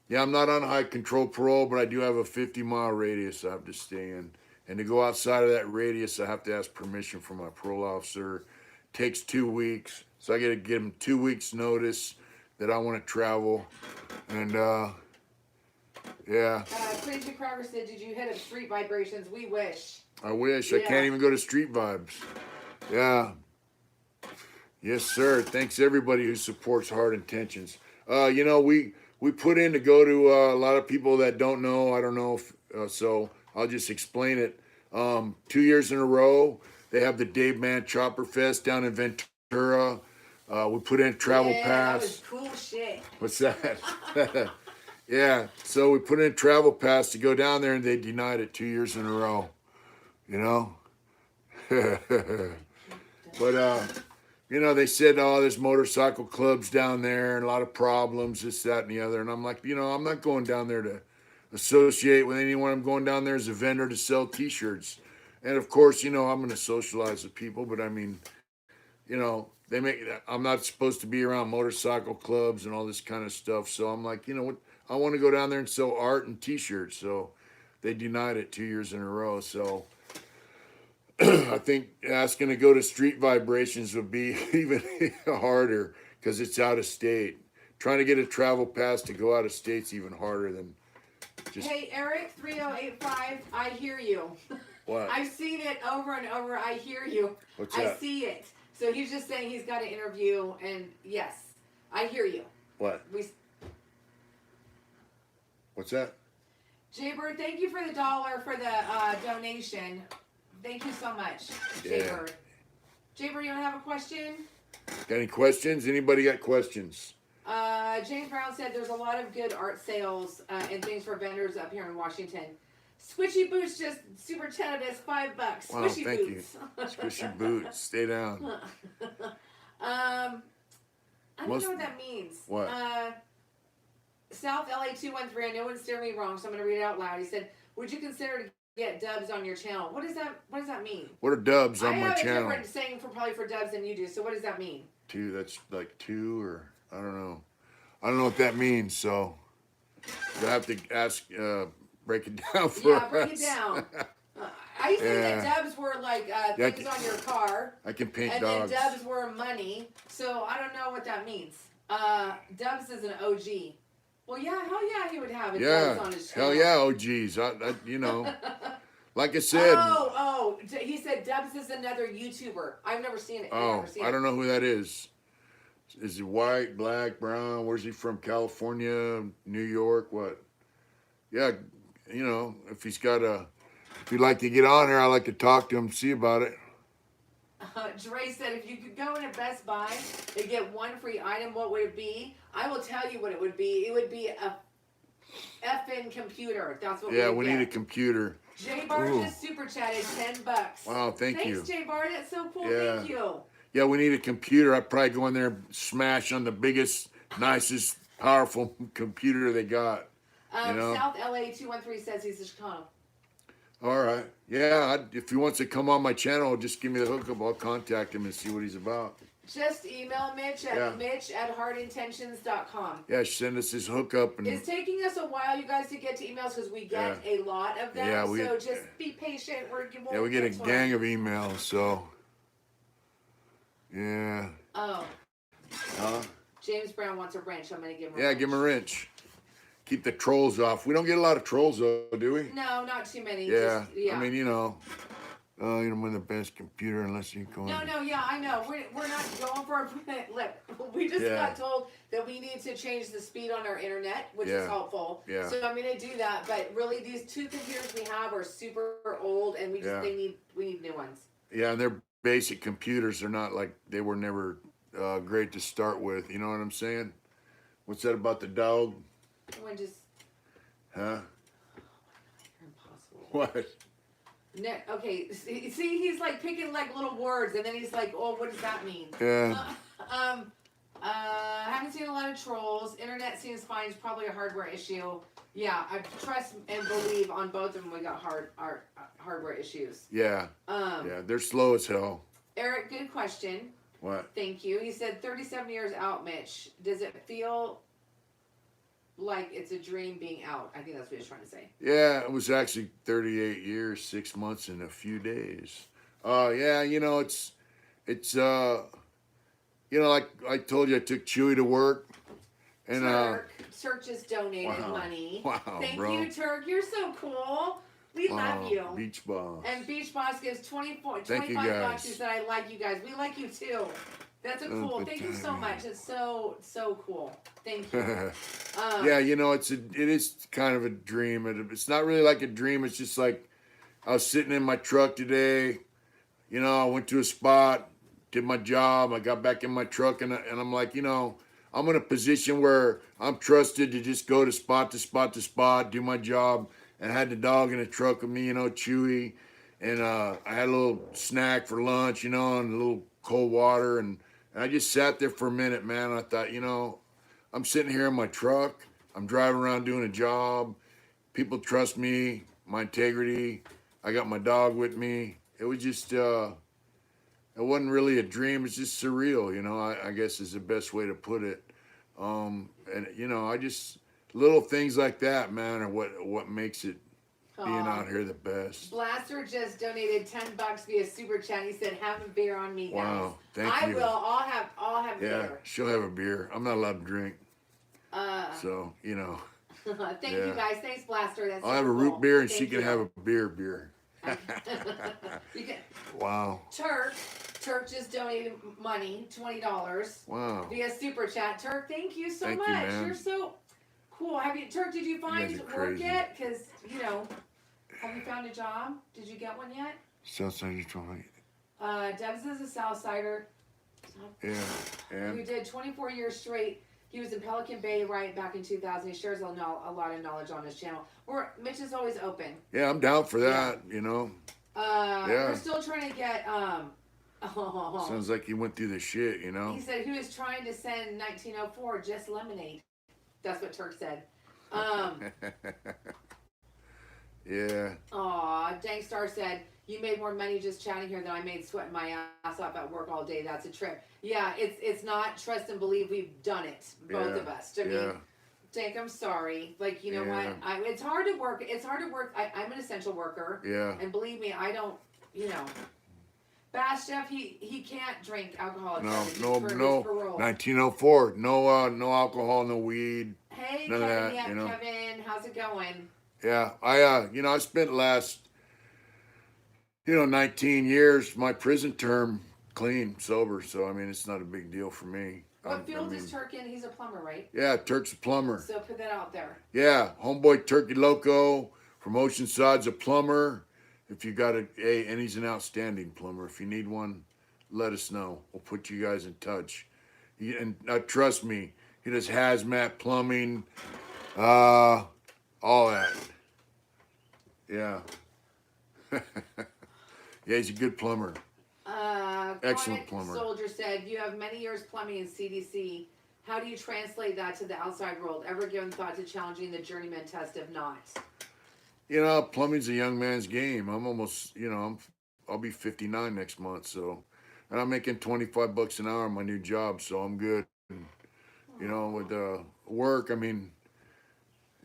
Yeah, I'm not on high control parole, but I do have a 50-mile radius I have to stay in. And to go outside of that radius, I have to ask permission from my parole officer. Takes 2 weeks, so I got to give him 2 weeks notice that I want to travel. And yeah. Crazy Crocker said, "Did you hit up Street Vibrations? We wish." I wish. I can't even go to Street Vibes. Yeah. Yes, sir. Thanks everybody who supports Hard Intentions. You know, we put in to go to a lot of people that don't know. I don't know if, so I'll just explain it. 2 years in a row, they have the Dave Man Chopper Fest down in Ventura. We put in travel pass. That was cool shit. What's that? Yeah. So we put in travel pass to go down there, and they denied it 2 years in a row. You know? But, you know, they said, oh, there's motorcycle clubs down there and a lot of problems, this, that, and the other. And I'm like, you know, I'm not going down there to associate with anyone. I'm going down there as a vendor to sell T-shirts. And, of course, you know, I'm going to socialize with people. But, I mean, you know, I'm not supposed to be around motorcycle clubs and all this kind of stuff. So I'm like, you know what? I want to go down there and sell art and T-shirts. So they denied it 2 years in a row. So I think asking to go to Street Vibrations would be even harder because it's out of state. Trying to get a travel pass to go out of state's even harder than just. Hey, Eric 3085, I hear you. What? I've seen it over and over. I hear you. What's that? I see it. So he's just saying he's got an interview, and yes, I hear you. What? What's that? Jaybird, thank you for the $1 for the donation. Thank you so much, Jaybird. Jaybird, you don't have a question? Got any questions? Anybody got questions? James Brown said there's a lot of good art sales and things for vendors up here in Washington. Squishy Boots just super chatted us $5. Wow, Squishy thank Boots. you. Squishy Boots. Stay down. I don't know what that means. What? South LA 213. I know it steered me wrong, so I'm going to read it out loud. He said, "Would you consider to get dubs on your channel?" What does that mean? What are dubs on my channel? I have a different saying probably for dubs than you do. So what does that mean? Two. That's like two, or I don't know. I don't know what that means. So you'll have to ask. Break it down for us. Yeah, break it down. I used to think that dubs were like things on your car. I can paint and dogs. And then dubs were money. So I don't know what that means. Dubs is an OG. Well, yeah, hell yeah, he would have it. Dubs on his channel. Hell yeah, OGs. You know, like I said. He said Dubs is another YouTuber. I've never seen it. I don't know who that is. Is he white, black, brown? Where's he from? California, New York? What? Yeah, you know, if he'd like to get on here, I'd like to talk to him, see about it. Dre said, if you could go in a Best Buy and get one free item, what would it be? I will tell you what it would be. It would be a effing computer. That's what we need a computer. Jay Bart just super chatted $10. Wow, thanks you. Thanks, Jay Bart. That's so cool. Yeah. Thank you. Yeah, we need a computer. I'd probably go in there and smash on the biggest, nicest, powerful computer they got. You know? South LA 213 says he's in Chicago. All right. Yeah, if he wants to come on my channel, just give me the hookup. I'll contact him and see what he's about. Just email Mitch at mitch@heartintentions.com. Yeah, send us his hookup and It's taking us a while, you guys, to get to emails because we get a lot of them. Yeah, so just be patient. we get a gang of emails. So yeah. Oh. Huh? James Brown wants a wrench. I'm gonna give him. Give him a wrench. Keep the trolls off. We don't get a lot of trolls though, do we? No, not too many. Yeah. Just, I mean, you don't win the best computer unless you go. No, I know. We're not going for a look. We just got told that we need to change the speed on our internet, which is helpful. Yeah. So I'm gonna do that. But really, these two computers we have are super old, and we need new ones. Yeah, and they're basic computers. They're not like they were never great to start with. You know what I'm saying? What's that about the dog? One just. Huh? You're impossible. What? No, okay, see, he's like picking like little words, and then he's like, "Oh, what does that mean?" Yeah. Haven't seen a lot of trolls. Internet seems fine. It's probably a hardware issue. Yeah, I trust and believe on both of them. We got hardware issues. Yeah. Yeah, they're slow as hell. Eric, good question. What? Thank you. He said 37 years out, Mitch. Does it feel like it's a dream being out? I think that's what he's trying to say. Yeah, it was actually 38 years, 6 months, and a few days. Yeah, it's like I told you, I took Chewy to work, and Turk just donated money. Wow, thank you, Turk. You're so cool. We love you. Beach Boss. And Beach Boss gives 25 bucks. He said, "I like you guys. We like you too." That's a cool. Thank you so much. It's so cool. Thank you. Yeah, it is kind of a dream. It's not really like a dream. It's just like I was sitting in my truck today. I went to a spot, did my job. I got back in my truck, and I'm like, I'm in a position where I'm trusted to just go to spot to spot to spot, do my job. And I had the dog in the truck with me, Chewy, and I had a little snack for lunch, and a little cold water, and I just sat there for a minute, man. And I thought, I'm sitting here in my truck. I'm driving around doing a job. People trust me, my integrity. I got my dog with me. It was just, it wasn't really a dream. It's just surreal, I guess is the best way to put it. And, I just, little things like that, man, are what makes it being out here the best. Blaster just donated $10 via super chat. He said, "Have a beer on me, guys." Wow, thank you. I will. I'll have beer. Yeah, she'll have a beer. I'm not allowed to drink. So Thank you guys. Thanks, Blaster. That's I'll have a root beer, and she can have a beer. Wow. Turk just donated money, $20. Wow. Via super chat. Turk, thank you so much. You're so cool. Turk, did you find work yet? Because, have you found a job? Did you get one yet? Southsider Troy. Debs is a Southsider. Yeah. Who did 24 years straight. He was in Pelican Bay right back in 2000. He shares a lot of knowledge on his channel. Mitch is always open. Yeah, I'm down for that, We're still trying to get... Sounds like you went through the shit, He said, "Who is trying to send 1904 just lemonade?" That's what Turk said. Yeah. Aw, Dangstar said, "You made more money just chatting here than I made sweating my ass off at work all day. That's a trip." Yeah, it's not trust and believe. We've done it, both of us. I mean, Dank, I'm sorry. Like, you know what? It's hard to work. I'm an essential worker. Yeah. And believe me, I don't, Bash Jeff, he can't drink alcohol. No. 1904. No alcohol, no weed. Hey, none Kevin, of that, Kevin, how's it going? Yeah, I spent last, 19 years my prison term clean, sober. So I mean, it's not a big deal for me. What field is Turk in? He's a plumber, right? Yeah, Turk's a plumber. So put that out there. Yeah, homeboy Turkey Loco from Oceanside's a plumber. If you got and he's an outstanding plumber. If you need one, let us know. We'll put you guys in touch. And trust me, he does hazmat, plumbing, all that. Yeah. Yeah, he's a good plumber. Excellent plumber. Soldier said, "You have many years plumbing in CDC. How do you translate that to the outside world? Ever given thought to challenging the journeyman test? If not?" Plumbing's a young man's game. I'm almost, I'll be 59 next month, so and I'm making $25 an hour on my new job, so I'm good. And, you know, with work, I mean,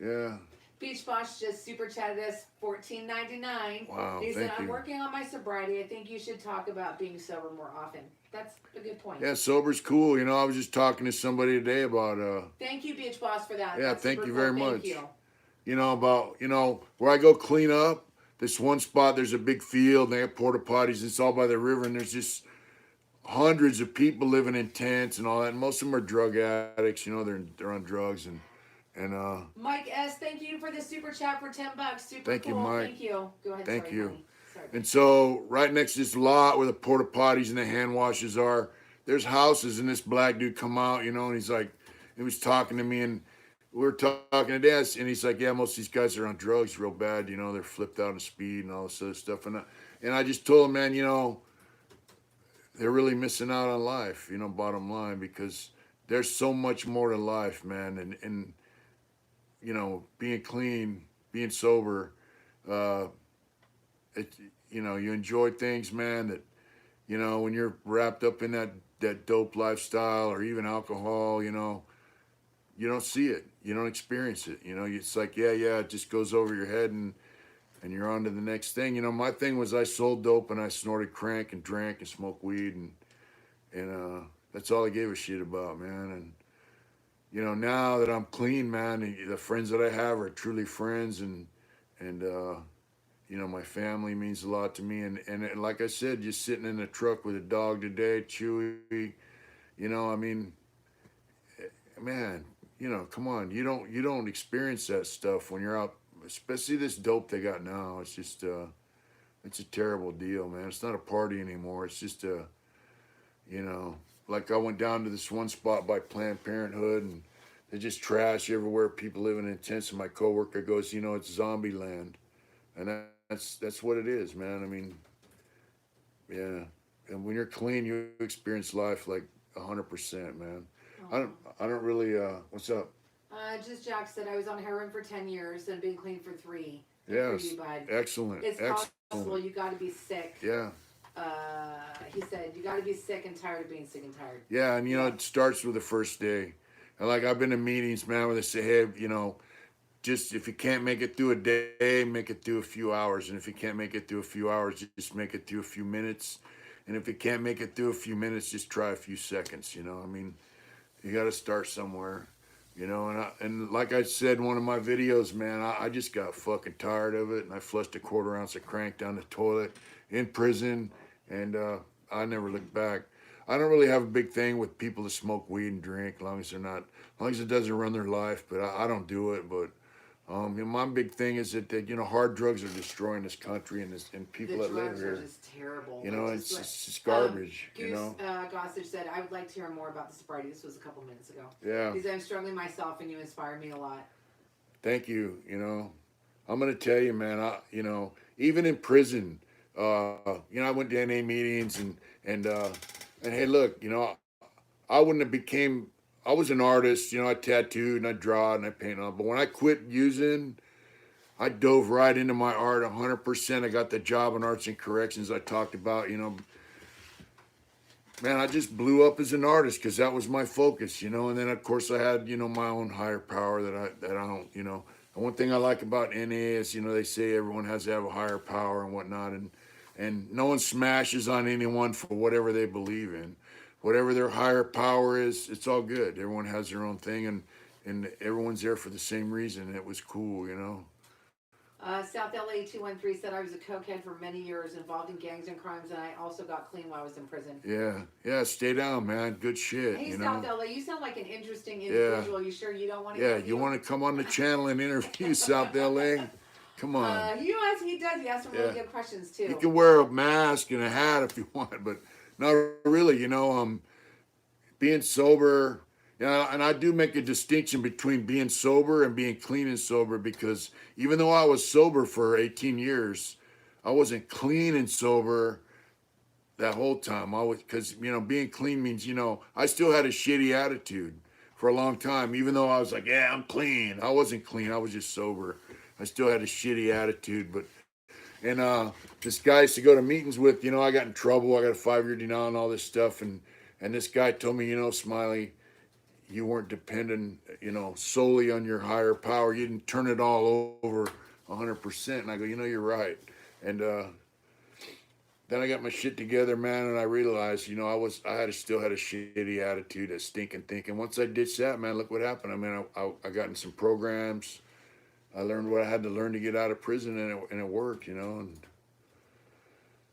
yeah. Beach Boss just super chatted us $14.99. Wow, He said, thank I'm you. working on my sobriety. I think you should talk about being sober more often. That's a good point. Yeah, sober's cool. You know, I was just talking to somebody today about Thank you, Beach Boss, for that. yeah, That's thank super you cool. very Thank much. you. You know, about, you know, where I go clean up, this one spot, there's a big field, and they have porta potties, it's all by the river, and there's just hundreds of people living in tents and all that. And most of them are drug addicts, you know, they're on drugs and Mike S., thank you for the super chat for $10. Super thank cool. you, Mike. Thank you. Go ahead. Thank Sorry, you. honey. Sorry. And so right next to this lot where the porta potties and the hand washes are, there's houses, and this black dude come out, you know, and he's like, he was talking to me, and we were talking to this, and he's like, yeah, most of these guys are on drugs real bad, you know, they're flipped out on speed and all this other stuff. And I just told him, man, you know, they're really missing out on life, you know, bottom line, because there's so much more to life, man. And you know, being clean, being sober, uh, it, you know, you enjoy things, man, that, you know, when you're wrapped up in that dope lifestyle or even alcohol, you know, you don't see it, you don't experience it, you know, it's like, yeah, it just goes over your head, and you're on to the next thing. You know, my thing was I sold dope and I snorted crank and drank and smoked weed, and that's all I gave a shit about, man. And you know, now that I'm clean, man, the friends that I have are truly friends, and you know, my family means a lot to me. And like I said, just sitting in the truck with a dog today, Chewy, you know, I mean, man, you know, come on, you don't experience that stuff when you're out, especially this dope they got now. It's just it's a terrible deal, man. It's not a party anymore. It's just you know, like I went down to this one spot by Planned Parenthood, and there's just trash everywhere, people living in tents, and my coworker goes, you know, it's zombie land. And that's what it is, man. I mean, yeah. And when you're clean, you experience life like 100%, man. Oh. I don't really what's up? Just Jack said I was on heroin for 10 years and been clean for 3. Yes. For you, bud. Excellent. It's possible. You got to be sick. Yeah. He said you got to be sick and tired of being sick and tired. Yeah, and you know, it starts with the first day. And like I've been to meetings, man, where they say, hey, you know, just if you can't make it through a day, make it through a few hours. And if you can't make it through a few hours, just make it through a few minutes. And if you can't make it through a few minutes, just try a few seconds. You know, I mean, you got to start somewhere. You know, and like I said in one of my videos, man, I just got fucking tired of it, and I flushed a quarter ounce of crank down the toilet in prison, and I never looked back. I don't really have a big thing with people that smoke weed and drink, as long as it doesn't run their life. But I don't do it. But you know, my big thing is that you know, hard drugs are destroying this country and people that live here. The drugs are just terrible. You know, it's just garbage. Goose, you know. Gossage said, I would like to hear more about the sobriety. This was a couple minutes ago. Yeah. He said, I'm struggling myself, and you inspire me a lot. Thank you. You know, I'm gonna tell you, man. You know, even in prison, you know, I went to NA meetings and hey, look, you know, I wouldn't have became. I was an artist, you know. I tattooed and I draw and I paint on. But when I quit using, I dove right into my art 100%. I got the job in arts and corrections I talked about. You know, man, I just blew up as an artist because that was my focus, you know. And then of course I had, you know, my own higher power that I don't, you know. And one thing I like about NA is, you know, they say everyone has to have a higher power and whatnot, and no one smashes on anyone for whatever they believe in. Whatever their higher power is, it's all good. Everyone has their own thing, and everyone's there for the same reason. And it was cool, you know. South LA 213 said, I was a cokehead for many years, involved in gangs and crimes, and I also got clean while I was in prison. Yeah, stay down, man. Good shit. Hey, you South know? LA, you sound like an interesting individual. You sure you don't want to? Yeah, you want to come on the channel and interview South LA? Come on. He does. He asked some really good questions too. You can wear a mask and a hat if you want, but not really. You know, being sober. Yeah, and I do make a distinction between being sober and being clean and sober, because even though I was sober for 18 years, I wasn't clean and sober that whole time. Because, you know, being clean means, you know, I still had a shitty attitude for a long time, even though I was like, yeah, I'm clean. I wasn't clean. I was just sober. I still had a shitty attitude, but And this guy I used to go to meetings with, I got in trouble. I got a 5-year denial and all this stuff. And this guy told me, Smiley, you weren't dependent, solely on your higher power. You didn't turn it all over 100%. And I go, you're right. And then I got my shit together, man, and I realized, still had a shitty attitude, a stinking thinking. Once I ditched that, man, look what happened. I mean, I got in some programs. I learned what I had to learn to get out of prison, and it worked, And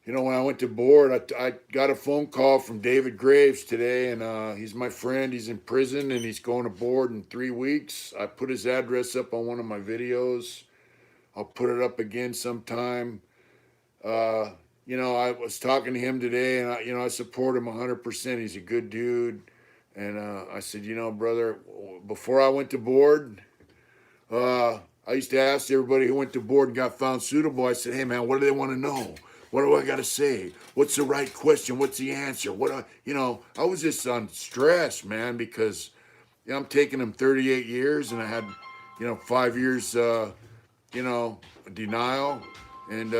when I went to board, I got a phone call from David Graves today, and he's my friend. He's in prison, and he's going to board in 3 weeks. I put his address up on one of my videos. I'll put it up again sometime. I was talking to him today, and I support him 100%. He's a good dude, and I said, brother, before I went to board, I used to ask everybody who went to board and got found suitable. I said, hey man, what do they want to know? What do I got to say? What's the right question? What's the answer? I was just on stress, man, because I'm taking them 38 years, and I had, 5 years, denial, and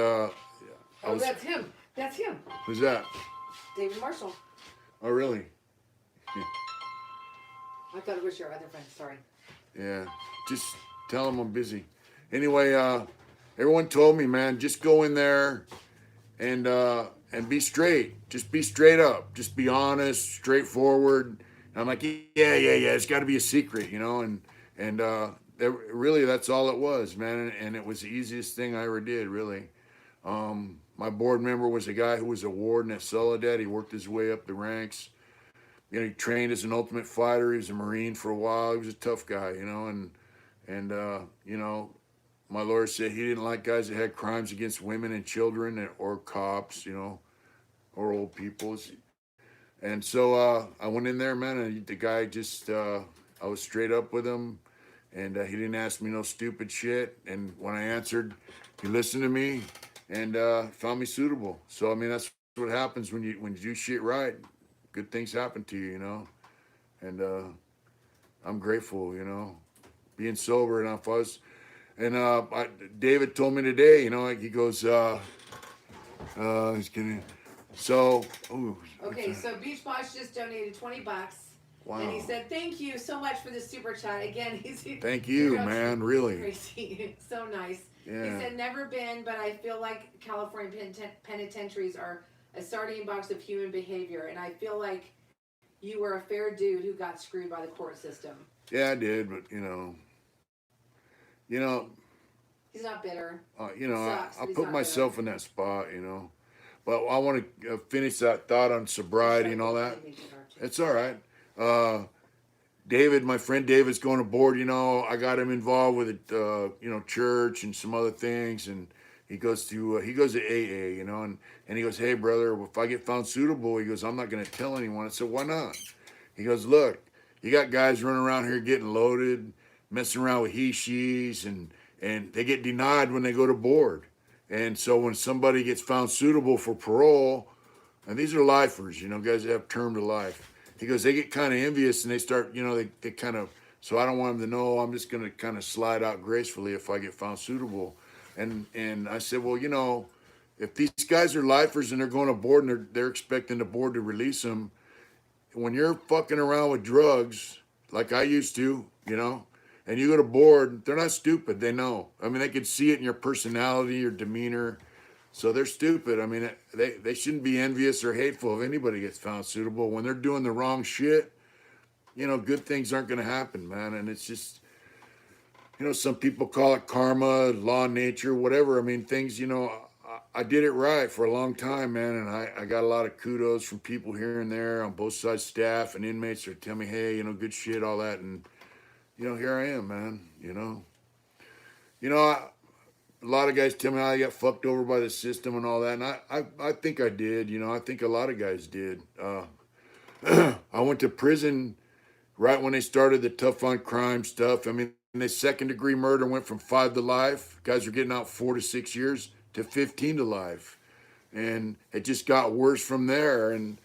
That's him. That's him. Who's that? David Marshall. Oh, really? I thought it was your other friend. Sorry. Yeah. Just tell him I'm busy. Anyway, everyone told me, man, just go in there and be straight. Just be straight up. Just be honest, straightforward. And I'm like, yeah. It's got to be a secret, really, that's all it was, man. And it was the easiest thing I ever did, really. My board member was a guy who was a warden at Soledad. He worked his way up the ranks. He trained as an ultimate fighter. He was a Marine for a while. He was a tough guy, and my lawyer said he didn't like guys that had crimes against women and children or cops, or old people. And so I went in there, man, and the guy just, I was straight up with him, and he didn't ask me no stupid shit. And when I answered, he listened to me and found me suitable. So, I mean, that's what happens when you do shit right. Good things happen to you, And I'm grateful, being sober. And David told me today, he goes, he's gonna. So, okay, so Beach Boss just donated $20. Wow. And he said, thank you so much for the super chat. Again, thank you, man, really. Crazy. So nice. Yeah. He said, never been, but I feel like California penitentiaries are a starting box of human behavior. And I feel like you were a fair dude who got screwed by the court system. Yeah, I did, but, He's not bitter. I put myself in that spot, But I want to finish that thought on sobriety and all that. It's all right. David, my friend David's going to board, I got him involved with it, church and some other things. And he goes to AA, and he goes, hey, brother, if I get found suitable, he goes, I'm not going to tell anyone. I said, why not? He goes, look, you got guys running around here getting loaded, messing around with he-she's, and they get denied when they go to board. And so when somebody gets found suitable for parole, and these are lifers, guys that have term to life. He goes, they get kind of envious and they start, they kind of, so I don't want them to know. I'm just going to kind of slide out gracefully if I get found suitable. And I said, well, if these guys are lifers and they're going to board and they're expecting the board to release them, when you're fucking around with drugs, like I used to, and you go to board, they're not stupid. They know. I mean, they can see it in your personality, your demeanor. So they're stupid. I mean, they shouldn't be envious or hateful if anybody gets found suitable. When they're doing the wrong shit, good things aren't going to happen, man. And it's just, some people call it karma, law of nature, whatever. I mean, things, I did it right for a long time, man. And I got a lot of kudos from people here and there on both sides, staff and inmates that tell me, hey, good shit, all that. And, here I am, man, a lot of guys tell me I got fucked over by the system and all that. And I think I did, I think a lot of guys did. I went to prison right when they started the tough on crime stuff. I mean, the second degree murder went from 5 to life. Guys were getting out 4 to 6 years to 15 to life. And it just got worse from there. And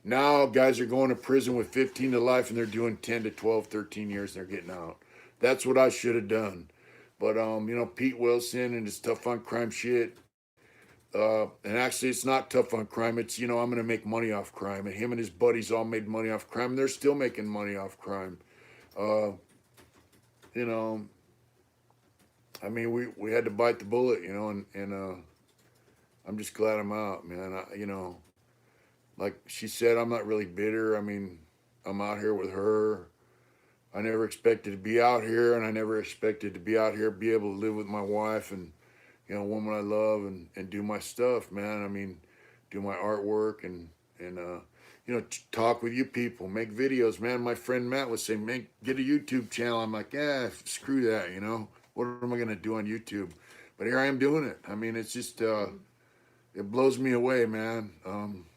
now guys are going to prison with 15 to life and they're doing 10 to 12, 13 years and they're getting out. That's what I should have done. But you know, Pete Wilson and his tough on crime shit. And actually, it's not tough on crime. It's, you know, I'm gonna make money off crime. And him and his buddies all made money off crime. And they're still making money off crime. Uh, you know, I mean, we had to bite the bullet, you know, and I'm just glad I'm out, man. You know, like she said, I'm not really bitter. I mean, I'm out here with her. I never expected to be out here, and I never expected to be out here, be able to live with my wife and, you know, woman I love, and do my stuff, man. I mean, do my artwork and you know, talk with you people, make videos, man. My friend Matt was saying, get a YouTube channel. I'm like, screw that, you know. What am I gonna do on YouTube? But here I am doing it. I mean, it's just it blows me away, man.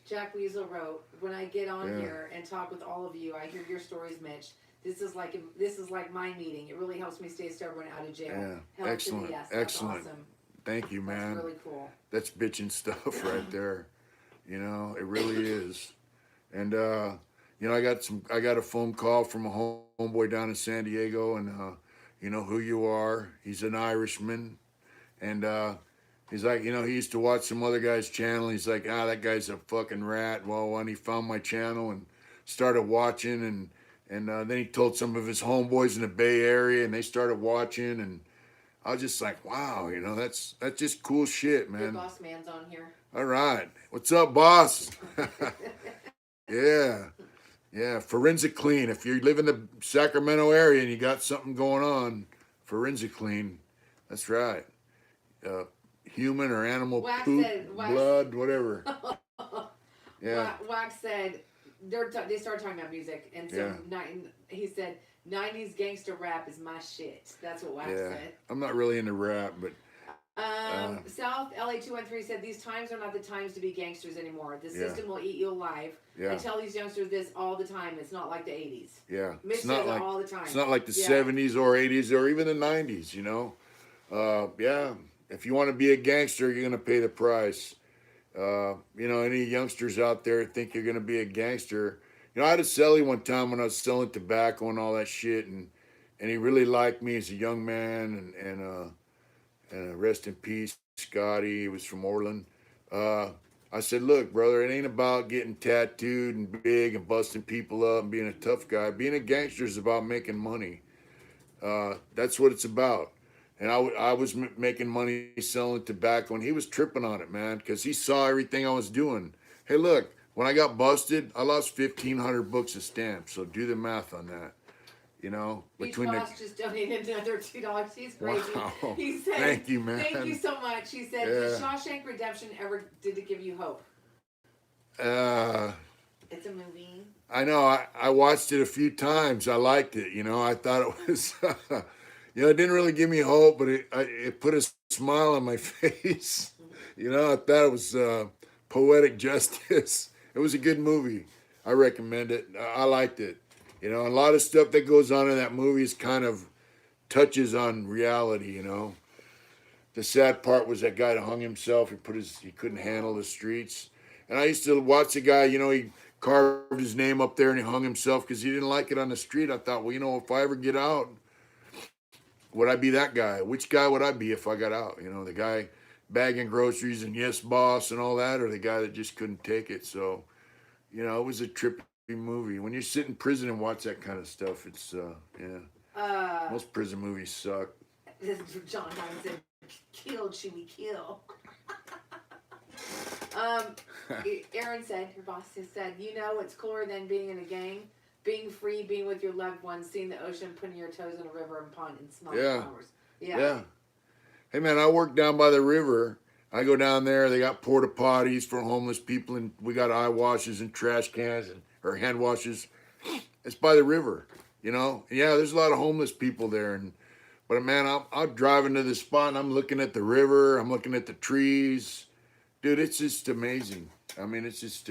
Jack Weasel wrote, when I get on here and talk with all of you, I hear your stories, Mitch. This is like my meeting. It really helps me stay sober and out of jail. Yeah, excellent, yes, excellent. Awesome. Thank you, man. That's really cool. That's bitching stuff right there. You know, it really is. And you know, I got a phone call from a homeboy down in San Diego, and you know who you are. He's an Irishman, and he's like, you know, he used to watch some other guy's channel. He's like, that guy's a fucking rat. Well, when he found my channel and started watching, and then he told some of his homeboys in the Bay Area, and they started watching, and I was just like, wow, you know, that's just cool shit, man. Your boss man's on here. All right. What's up, boss? Yeah. Forensic Clean. If you live in the Sacramento area and you got something going on, Forensic Clean. That's right. Human or animal poop, blood, whatever. Yeah. Wax said, they started talking about music, and so he said, 90s gangster rap is my shit. That's what Wax said. I'm not really into rap, but South LA 213 said, these times are not the times to be gangsters anymore. The system will eat you alive. I tell these youngsters this all the time. It's not like the 80s. Yeah. Mitch says it all the time. It's not like the 70s or 80s or even the 90s, you know. If you want to be a gangster, you're going to pay the price. You know, any youngsters out there think you're going to be a gangster. You know, I had a cellie one time when I was selling tobacco and all that shit, and he really liked me as a young man, and rest in peace, Scotty. He was from Orland. I said, look, brother, it ain't about getting tattooed and big and busting people up and being a tough guy. Being a gangster is about making money. That's what it's about. And I was making money selling tobacco, and he was tripping on it, man, because he saw everything I was doing. Hey, look, when I got busted, I lost 1,500 books of stamps, so do the math on that. You know, between boss just donated another $2. He's crazy. Wow. He said, thank you, man. Thank you so much. He said, did Shawshank Redemption ever did it give you hope? It's a movie. I know. I watched it a few times. I liked it. You know, I thought it was, you know, it didn't really give me hope, but it put a smile on my face. You know, I thought it was poetic justice. It was a good movie. I recommend it. I liked it. You know, a lot of stuff that goes on in that movie is kind of touches on reality, you know. The sad part was that guy that hung himself. He couldn't handle the streets. And I used to watch the guy, you know, he carved his name up there and he hung himself because he didn't like it on the street. I thought, well, you know, if I ever get out, would I be that guy? Which guy would I be if I got out? You know, the guy bagging groceries and yes, boss and all that, or the guy that just couldn't take it. So, you know, it was a trippy movie. When you sit in prison and watch that kind of stuff, it's, most prison movies suck. This is John Hines said, kill, should we kill? Aaron said, your boss has said, you know, it's cooler than being in a gang, being free, being with your loved ones, seeing the ocean, putting your toes in a river and pond and smelling flowers. Yeah. Hey, man, I work down by the river. I go down there. They got porta potties for homeless people, and we got eye washes and trash cans or hand washes. It's by the river, you know. Yeah, there's a lot of homeless people there, but man, I'm driving to the spot and I'm looking at the river. I'm looking at the trees, dude. It's just amazing. I mean, it's just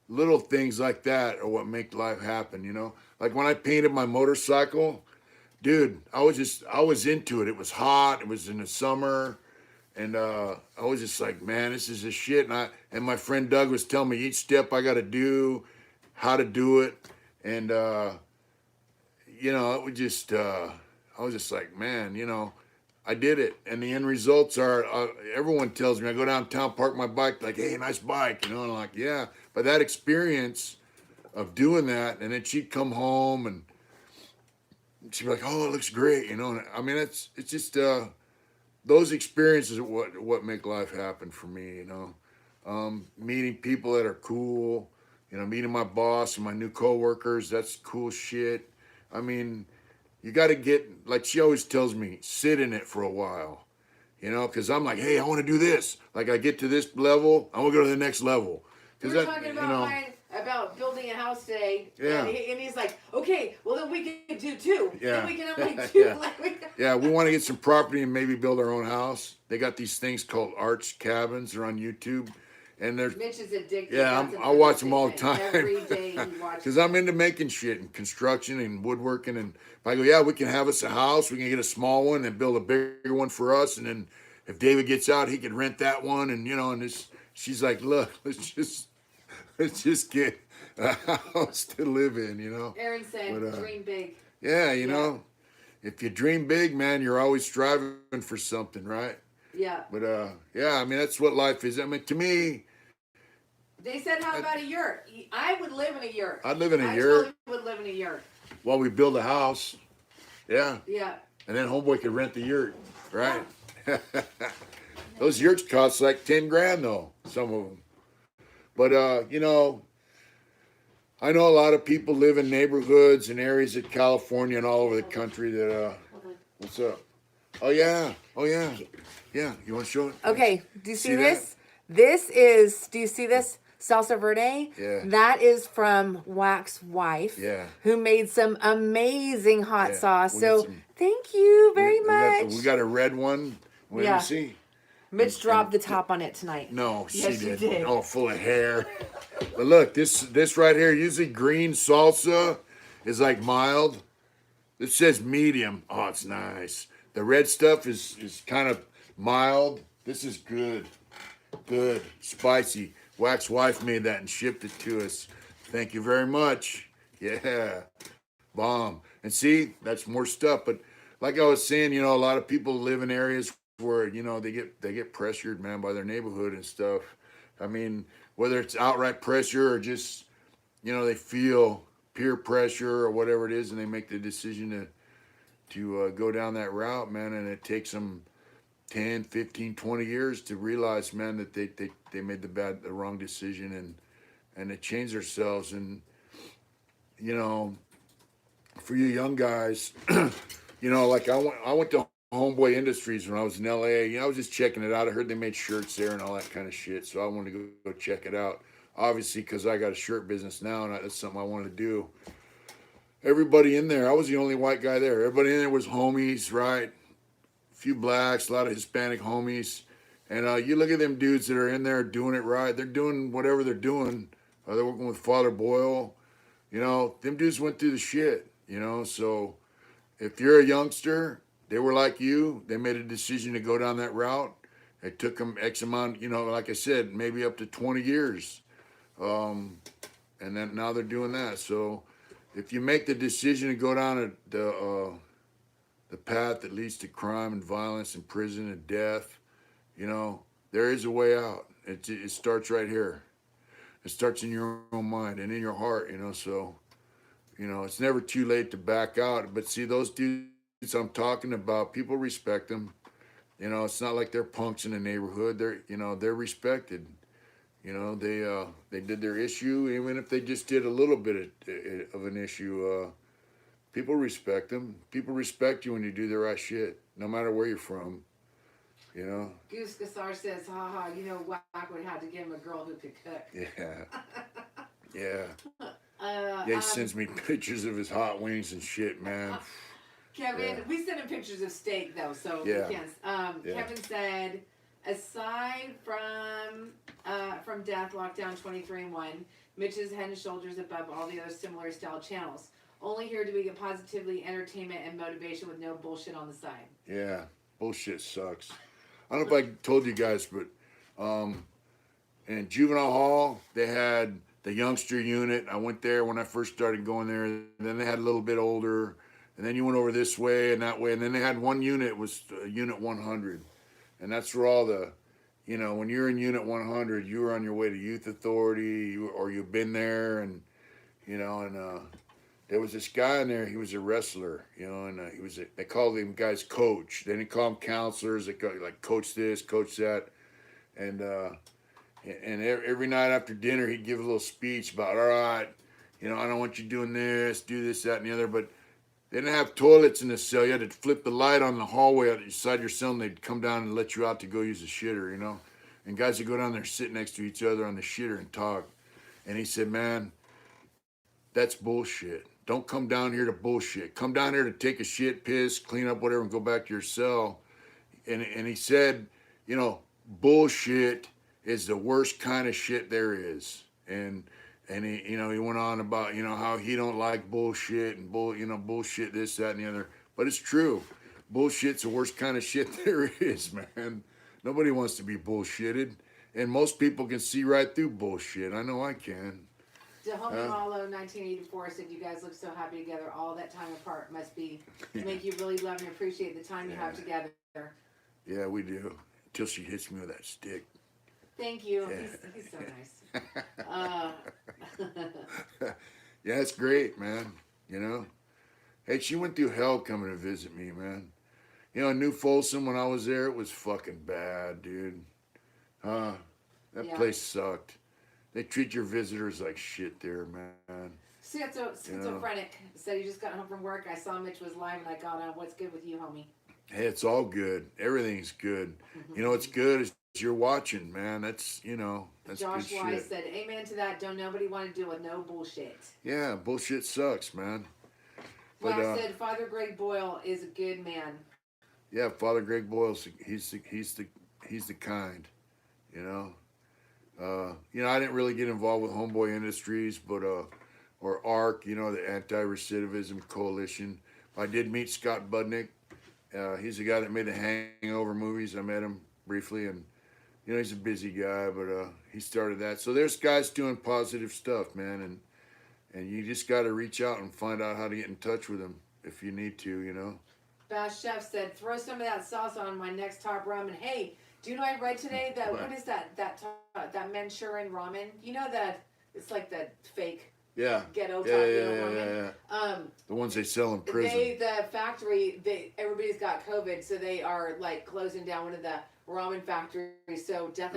little things like that are what make life happen, you know. Like when I painted my motorcycle, dude, I was into it. It was hot. It was in the summer. And I was just like, man, this is a shit. And my friend Doug was telling me each step I got to do, how to do it. And, you know, it would just, I I was just like, man, you know, I did it. And the end results are, everyone tells me, I go downtown, park my bike, like, hey, nice bike, you know, and I'm like, yeah. But that experience of doing that, and then she'd come home and she'd be like, oh, it looks great, you know. And I mean, it's just those experiences are what make life happen for me, you know. Meeting people that are cool, you know, meeting my boss and my new coworkers, that's cool shit. I mean, you got to get, like she always tells me, sit in it for a while, you know, because I'm like, hey, I want to do this. Like I get to this level, I want to go to the next level. We were talking about about building a house today. Yeah. And he's like, okay, well then we can do two. Yeah. Then we can have like two. Yeah. Yeah, we want to get some property and maybe build our own house. They got these things called arch cabins. They're on YouTube. And there's, Mitch is addicted. yeah, I watch them all the time. Every day he watches. Because I'm into making shit and construction and woodworking. And if I go, yeah, we can have us a house. We can get a small one and build a bigger one for us. And then if David gets out, he can rent that one. And, you know, and this, she's like, look, let's just get a house to live in, you know. Aaron said, dream big. Yeah, you know, if you dream big, man, you're always striving for something, right? Yeah. But, yeah, I mean, that's what life is. I mean, to me, they said, how about a yurt? I would live in a yurt. I'd live in a yurt. I totally would live in a yurt. While we build a house. Yeah. Yeah. And then homeboy could rent the yurt, right? Yeah. Those yurts cost like 10 grand though, some of them. But, you know, I know a lot of people live in neighborhoods and areas of California and all over the country that, what's up? Oh, yeah. Oh, yeah. Yeah. You want to show it? Okay. Do you see this? This is, do you see this? Salsa Verde? Yeah. That is from Wax Wife. Yeah. Who made some amazing hot sauce. We So thank you very much. We got a red one. Let me see. Mitch dropped the top on it tonight. No, Yes, she she did. did. Oh, full of hair. But look, this right here, usually green salsa is like mild. It says medium. Oh, it's nice. The red stuff is kind of mild. This is good. Good. Spicy. Wax Wife made that and shipped it to us. Thank you very much. Yeah. Bomb. And see, that's more stuff. But like I was saying, you know, a lot of people live in areas where, you know, they get pressured, man, by their neighborhood and stuff. I mean, whether it's outright pressure or just, you know, they feel peer pressure or whatever it is, and they make the decision to go down that route, man, and it takes them 10, 15, 20 years to realize, man, that they made the wrong decision and they change themselves. And, you know, for you young guys, you know, like I went to Homeboy Industries when I was in LA. You know, I was just checking it out. I heard they made shirts there and all that kind of shit. So I wanted to go check it out. Obviously, because I got a shirt business now, and that's something I wanted to do. Everybody in there, I was the only white guy there. Everybody in there was homies, right? A few blacks, a lot of Hispanic homies. And you look at them dudes that are in there doing it right. They're doing whatever they're doing. They're working with Father Boyle. You know, them dudes went through the shit, you know. So if you're a youngster, they were like you. They made a decision to go down that route. It took them X amount, you know, like I said, maybe up to 20 years. And then now they're doing that. So if you make the decision to go down the path that leads to crime and violence and prison and death, you know, there is a way out. It starts right here. It starts in your own mind and in your heart, you know. So, you know, it's never too late to back out. But see, those dudes I'm talking about, people respect them. You know, it's not like they're punks in the neighborhood. They're respected. You know, they did their issue, even if they just did a little bit of an issue. People respect them. People respect you when you do the right shit, no matter where you're from. You know. Goose Gassar says, haha, you know, Wack would have to give him a girl who could cook. Yeah. Yeah. He sends me pictures of his hot wings and shit, man. Kevin, we sent him pictures of steak though, so we can't. Kevin said, aside from Death, Lockdown 23-1, Mitch's head and shoulders above all the other similar style channels. Only here do we get positively entertainment and motivation with no bullshit on the side. Yeah, bullshit sucks. I don't know if I told you guys, but in Juvenile Hall, they had the youngster unit. I went there when I first started going there. Then they had a little bit older. and then you went over this way and that way, and then they had one unit was Unit 100, and that's where all the, you know, when you're in Unit 100, you were on your way to Youth Authority, or you've been there, and you know, and there was this guy in there. He was a wrestler, you know, and they called him guys coach. They didn't call him counselors. They called like coach this, coach that, and every night after dinner he'd give a little speech about, all right, you know, I don't want you doing this, do this, that, and the other. But they didn't have toilets in the cell. You had to flip the light on the hallway outside your cell, and they'd come down and let you out to go use the shitter, you know. And guys would go down there, sit next to each other on the shitter and talk. And he said, man, that's bullshit. Don't come down here to bullshit. Come down here to take a shit, piss, clean up whatever, and go back to your cell. And he said, you know, bullshit is the worst kind of shit there is. And he, you know, he went on about, you know, how he don't like bullshit and bullshit this, that, and the other. But it's true. Bullshit's the worst kind of shit there is, man. Nobody wants to be bullshitted. And most people can see right through bullshit. I know I can. The homie Malo 1984 said, you guys look so happy together. All that time apart must be make you really love and appreciate the time you have together. Yeah, we do. Until she hits me with that stick. Thank you. Yeah. He's so nice. Yeah, it's great, man. You know? Hey, she went through hell coming to visit me, man. You know, New Folsom, when I was there, it was fucking bad, dude. That place sucked. They treat your visitors like shit there, man. Schizophrenic said he just got home from work. I saw Mitch was live and I got on. What's good with you, homie? Hey, it's all good. Everything's good. You know what's good is you're watching, man. That's, you know, that's Josh good Wise shit. said, amen to that. Don't nobody want to deal with no bullshit. Yeah, bullshit sucks, man. Black said, Father Greg Boyle is a good man. Yeah, Father Greg Boyle, he's the kind, you know. You know, I didn't really get involved with Homeboy Industries, but or ARC, you know, the Anti-Recidivism Coalition. I did meet Scott Budnick. He's the guy that made the Hangover movies. I met him briefly, and you know, he's a busy guy, but he started that. So there's guys doing positive stuff, man, and you just got to reach out and find out how to get in touch with them if you need to, you know. Bash Chef said, throw some of that sauce on my next top ramen. Hey, do you know I read today that what is that Manchurian ramen? You know that it's like the fake ghetto type ramen. Yeah. The ones they sell in prison. The factory, everybody's got COVID, so they are like closing down one of the ramen factories. So Josh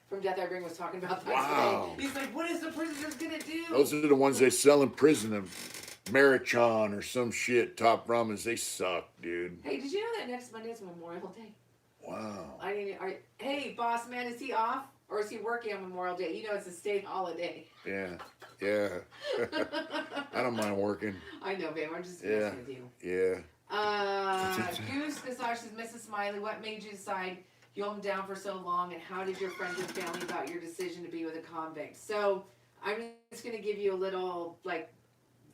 from Death I Bring was talking about that today. He's like, what is the prisoners gonna do? Those are the ones they sell in prison. Marichon or some shit, top ramens, they suck, dude. Hey, did you know that next Monday is Memorial Day? Wow. Hey, boss man, is he off or is he working on Memorial Day? You know it's a state holiday. Yeah. I don't mind working. I know, babe. I'm just messing with you. Yeah. Goose Gasage says, Mrs. Smiley, what made you decide you held him down for so long, and how did your friends and family about your decision to be with a convict? So I'm just going to give you a little,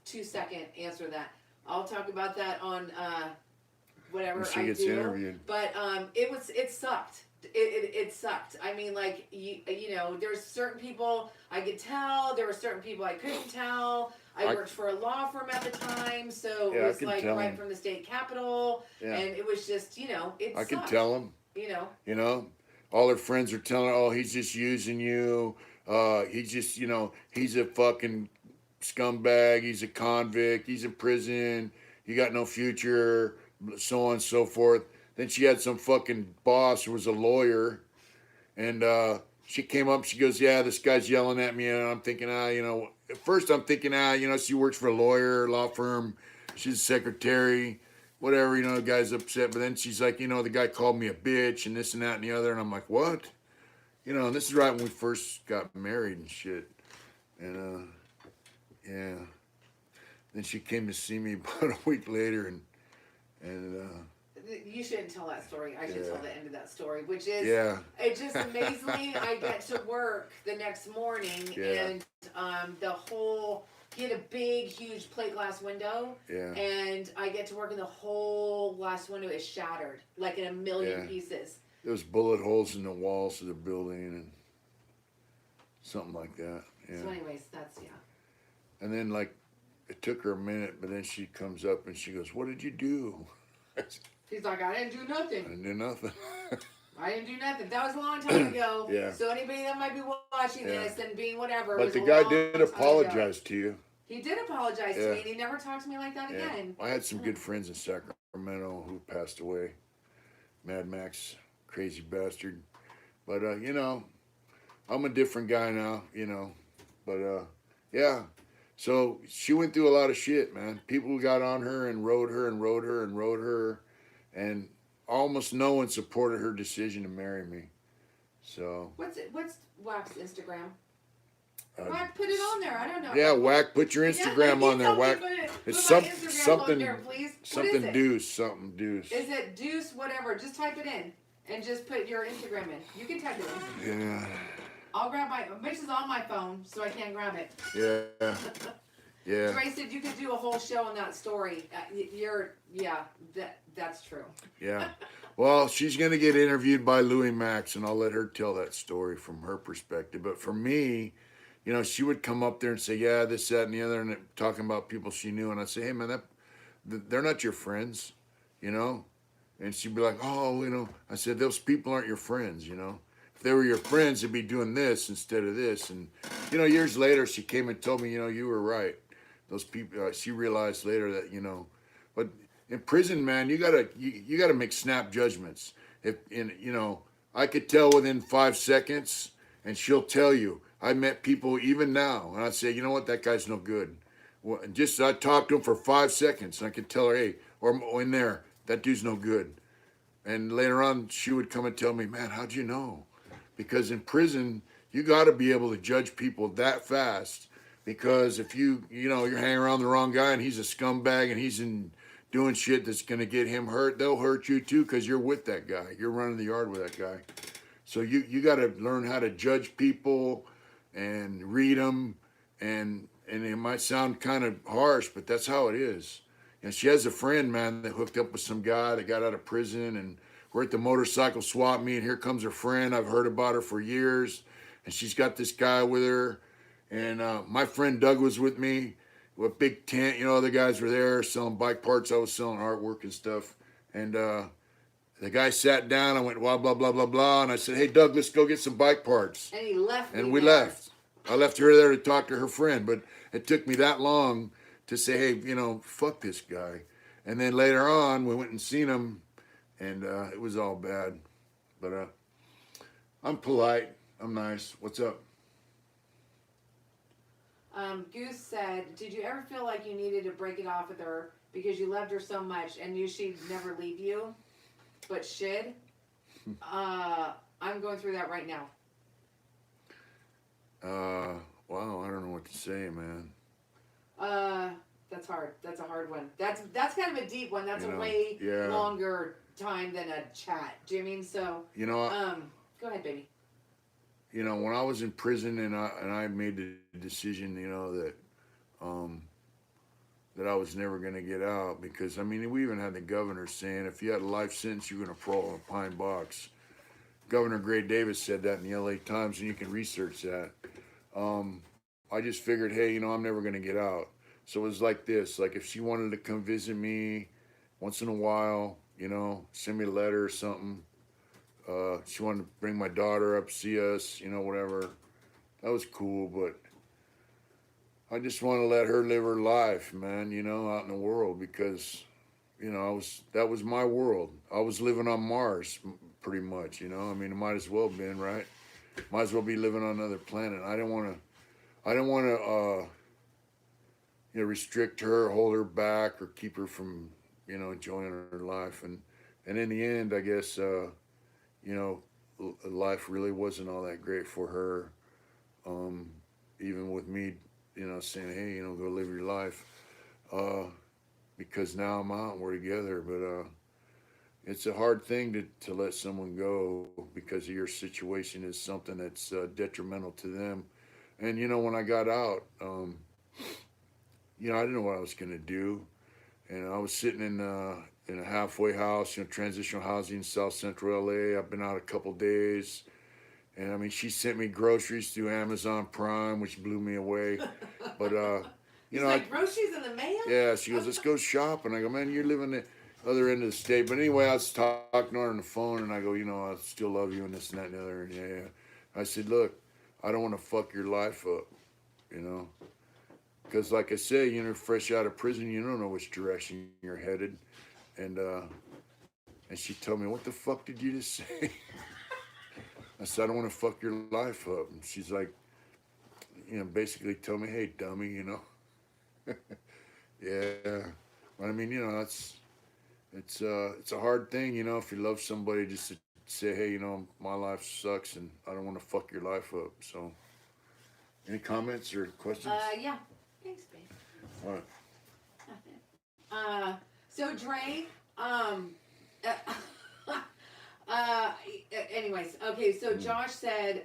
2-second answer to that. I'll talk about that on whatever she I gets do. Interviewed. But it sucked. It sucked. I mean, you know, there's certain people I could tell. There were certain people I couldn't tell. I worked for a law firm at the time, so it was right from the state capitol, and it was just, you know, it sucked. I can tell them. You know, all their friends are telling her, oh, he's just using you. He's just, you know, he's a fucking scumbag. He's a convict. He's in prison. He got no future, so on and so forth. Then she had some fucking boss who was a lawyer, and she came up. She goes, yeah, this guy's yelling at me, and I'm thinking, you know, at first I'm thinking, you know, she works for a law firm. She's a secretary, whatever, you know, the guy's upset. But then she's like, you know, the guy called me a bitch and this and that and the other. And I'm like, what? You know, and this is right when we first got married and shit. And, yeah. Then she came to see me about a week later, and you shouldn't tell that story. I should tell the end of that story, which is, it just amazingly, I get to work the next morning, and he had a big, huge plate glass window, and I get to work and the whole glass window is shattered, like in a million pieces. There was bullet holes in the walls of the building and something like that. Yeah. So anyways, that's, And then, it took her a minute, but then she comes up and she goes, "What did you do?" She's like, I didn't do I nothing. didn't do nothing. I didn't do nothing. That was a long time ago. Yeah. So anybody that might be watching Yeah. this and being whatever, But was the a guy long did time ago. apologize to you. He did apologize Yeah. to me, and he never talked to me like that Yeah. again. I had some good friends in Sacramento who passed away. Mad Max, crazy bastard. But you know, I'm a different guy now, you know. But yeah. So she went through a lot of shit, man. People got on her and rode her and rode her and rode her, and almost no one supported her decision to marry me. So What's Wack's Instagram? uh, Wack, put it on there. I don't know. yeah, Whack, put your Instagram on there, Whack. It's something there, please. something Deuce, something Deuce. Is it Deuce? Whatever. Just type it in and just put your Instagram in. You can type it in. Yeah. I'll grab Mitch is on my phone, so I can't grab it. Yeah. Yeah. Dre said you could do a whole show on that story. That's true. Yeah. Well, she's going to get interviewed by Louis Max, and I'll let her tell that story from her perspective. But for me, you know, she would come up there and say, yeah, this, that, and the other, and talking about people she knew. And I'd say, hey, man, they're not your friends, you know? And she'd be like, oh, you know. I said, those people aren't your friends, you know? If they were your friends, they'd be doing this instead of this. And, you know, years later, she came and told me, you know, you were right. Those people, she realized later that, you know, but in prison, man, you gotta make snap judgments. You know, I could tell within 5 seconds, and she'll tell you. I met people even now, and I'd say, you know what, that guy's no good. Well, I talked to him for 5 seconds, and I could tell her, hey, or in there, that dude's no good. And later on, she would come and tell me, man, how'd you know? Because in prison, you got to be able to judge people that fast. Because if you're hanging around the wrong guy and he's a scumbag and he's doing shit that's going to get him hurt, they'll hurt you too because you're with that guy. You're running the yard with that guy. So you got to learn how to judge people and read them. And it might sound kind of harsh, but that's how it is. And she has a friend, man, that hooked up with some guy that got out of prison, and we're at the motorcycle swap meet, and here comes her friend. I've heard about her for years, and she's got this guy with her. And my friend Doug was with me with a big tent. You know, other guys were there selling bike parts. I was selling artwork and stuff. And the guy sat down. I went, blah, blah, blah, blah, blah. And I said, hey, Doug, let's go get some bike parts. And he left And me we there. left. I left her there to talk to her friend. But it took me that long to say, hey, you know, fuck this guy. And then later on, we went and seen him. And it was all bad. But I'm polite. I'm nice. What's up? Goose said, did you ever feel like you needed to break it off with her because you loved her so much and knew she'd never leave you, but should? I'm going through that right now. Wow, I don't know what to say, man. That's hard. That's a hard one. That's kind of a deep one. That's a way longer time than a chat. Do you mean so? You know, go ahead, baby. You know, when I was in prison and I made the decision, you know, that I was never going to get out because, I mean, we even had the governor saying if you had a life sentence, you're going to parole in a pine box. Governor Gray Davis said that in the LA Times, and you can research that. I just figured, hey, you know, I'm never going to get out. So it was like this, like if she wanted to come visit me once in a while, you know, send me a letter or something. She wanted to bring my daughter up, see us, you know, whatever. That was cool, but I just want to let her live her life, man, you know, out in the world because, you know, that was my world. I was living on Mars pretty much, you know. I mean, it might as well have been, right? Might as well be living on another planet. I don't want to, you know, restrict her, hold her back, or keep her from, you know, enjoying her life. And in the end, I guess, you know, life really wasn't all that great for her. Even with me, you know, saying, hey, you know, go live your life. Because now I'm out and we're together. But it's a hard thing to let someone go because of your situation is something that's detrimental to them. And, you know, when I got out, you know, I didn't know what I was going to do. And I was sitting in a halfway house, you know, transitional housing in South Central LA. I've been out a couple days. And I mean, she sent me groceries through Amazon Prime, which blew me away. But, you He's know, like, groceries in the mail? yeah, she goes, let's go shopping. I go, man, you're living the other end of the state. But anyway, I was talking to her on the phone, and I go, you know, I still love you and this and that and the other. And yeah. I said, look, I don't want to fuck your life up, you know. Because like I say, you know, fresh out of prison, you don't know which direction you're headed. And she told me, what the fuck did you just say? I said, I don't want to fuck your life up. And she's like, you know, basically told me, hey, dummy, you know. Yeah. But I mean, you know, it's a hard thing, you know, if you love somebody, just to say, hey, you know, my life sucks and I don't want to fuck your life up. So, any comments or questions? Yeah. Thanks, babe. All right. Nothing. So Dre, anyways, okay, so Josh said,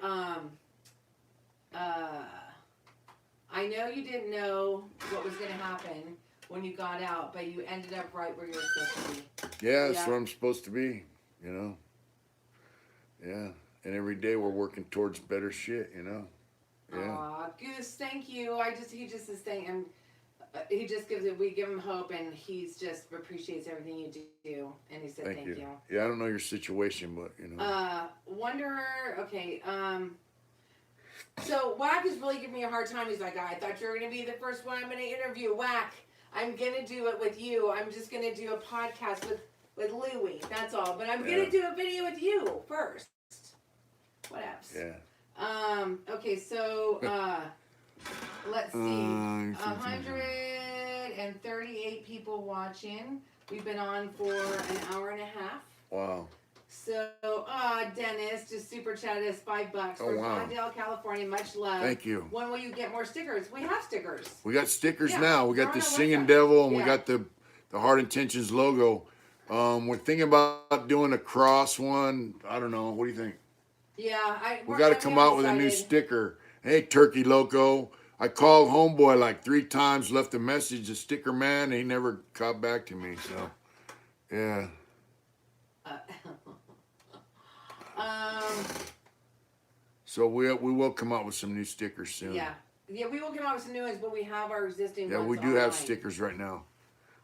I know you didn't know what was going to happen when you got out, but you ended up right where you were supposed to be. Yeah, that's where I'm supposed to be, you know. Yeah, and every day we're working towards better shit, you know. Yeah. Aw, Goose, thank you. He just is saying, he just gives it. We give him hope, and he's just appreciates everything you do. And he said, "Thank you." Yeah, I don't know your situation, but you know. Wanderer. Okay. So Whack is really giving me a hard time. He's like, I thought you were gonna be the first one I'm gonna interview. Whack, I'm gonna do it with you. I'm just gonna do a podcast with Louie. That's all. But I'm gonna do a video with you first. What else? Yeah. Okay, so let's see. 138 people watching. We've been on for an hour and a half. Wow. So, Dennis just super chatted us $5 Oh, from wow. Glendale, California. Much love. Thank you. When will you get more stickers? We have stickers. We got stickers Yeah, now. We they're got on the our Singing website. Devil, and we Yeah. got the Heart Intentions logo. We're thinking about doing a cross one. I don't know. What do you think? Yeah, We got to come out with a new sticker. Hey, Turkey Loco. I called Homeboy like 3 times, left a message, the sticker man. He never got back to me. So, yeah. So we will come out with some new stickers soon. Yeah, we will come out with some new ones, but we have our existing Yeah, ones. we do online. have stickers right now.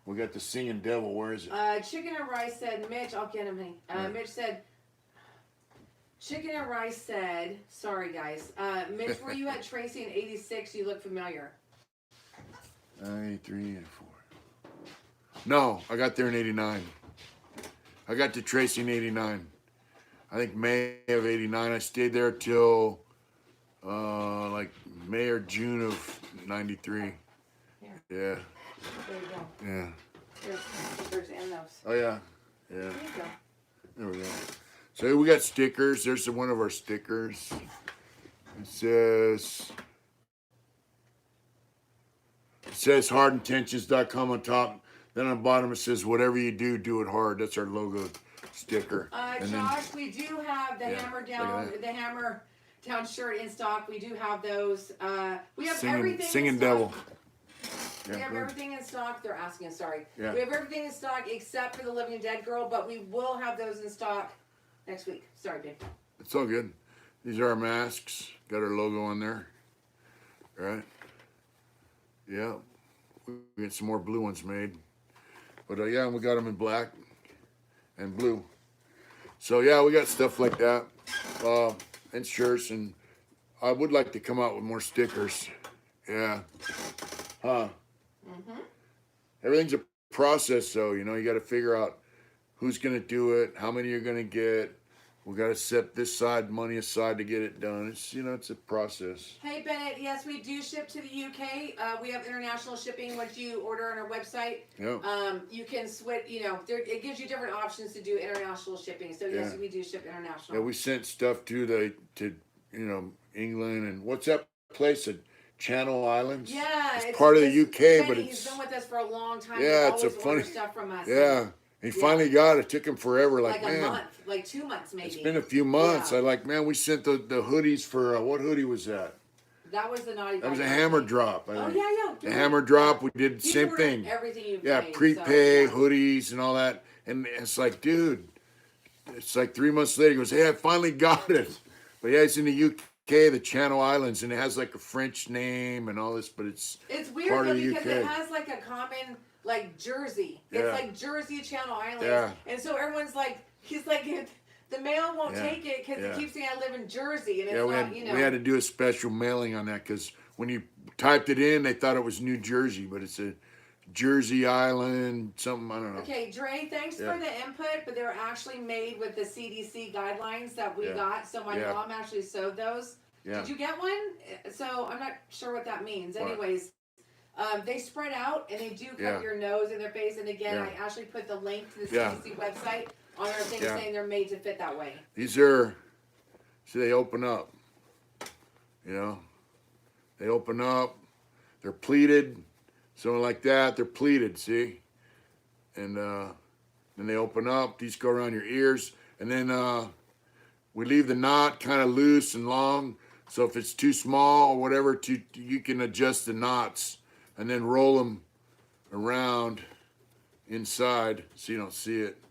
We got the Singing Devil. Where is it? Chicken and Rice said, Mitch, I'll get him, honey. Mitch said, Chicken and Rice said, sorry guys. Mitch, were you at Tracy in 86? You look familiar. 93 and 4. No, I got there in 89. I got to Tracy in 89. I think May of 89. I stayed there till like May or June of 93. Here. Yeah. There you go. Yeah. There's stickers and those. Oh yeah. Yeah. There you go. There we go. So we got stickers. There's one of our stickers. It says hardintentions.com on top. Then on the bottom it says whatever you do, do it hard. That's our logo sticker. And Josh, we do have the Hammer Down shirt in stock. We do have those. We have everything Singing in stock. Devil. We have everything in stock. They're asking, sorry. Yeah. We have everything in stock except for the Living Dead Girl, but we will have those in stock next week. Sorry, babe. It's all good. These are our masks. Got our logo on there. All right. Yeah. We get some more blue ones made. But yeah, we got them in black and blue. So yeah, we got stuff like that. And shirts. And I would like to come out with more stickers. Yeah. Huh. Mm-hmm. Everything's a process, though. You know, you got to figure out who's going to do it, how many you're going to get. We got to set this side money aside to get it done. It's, you know, it's a process. Hey, Bennett, yes, we do ship to the UK. We have international shipping, which you order on our website. Yeah. You can switch, you know, it gives you different options to do international shipping. So, yes, we do ship international. Yeah, we sent stuff to you know, England. And what's that place? Channel Islands? Yeah. It's part of the UK, Benny, but he's been with us for a long time. Yeah, He's it's a funny stuff from us. Yeah. He finally got it. It took him forever. Like a man, month, like 2 months maybe. It's been a few months. Yeah. I like, man, we sent the hoodies for, what hoodie was that? That was the naughty. That was a hammer drop. Oh, yeah. The hammer drop, we did the same thing. Everything you've made, prepay, so, hoodies and all that. And it's like, dude, it's like 3 months later, he goes, hey, I finally got it. But yeah, it's in the UK. the Channel Islands, and it has like a French name and all this, but it's weird part though of the because UK. it has like a common like Jersey. Yeah. It's like Jersey Channel Islands, Yeah. and so everyone's like, he's like, the mail won't Yeah. take it because Yeah. it keeps saying I live in Jersey, and it's Yeah, not, you know. we had to do a special mailing on that because when you typed it in, they thought it was New Jersey, but it's a Jersey Island, something, I don't know. Okay, Dre, thanks Yeah. for the input, but they were actually made with the CDC guidelines that we Yeah. got. So my Yeah. mom actually sewed those. Yeah. Did you get one? So I'm not sure what that means. What? Anyways, they spread out and they do cut Yeah. your nose and their face. And again, Yeah. I actually put the link to the Yeah. CDC website on our thing Yeah. saying they're made to fit that way. These are, see, they open up, you know, they open up, they're pleated, something like that, they're pleated, see, and then they open up, these go around your ears, and then we leave the knot kind of loose and long, so if it's too small or whatever, you can adjust the knots, and then roll them around inside so you don't see it.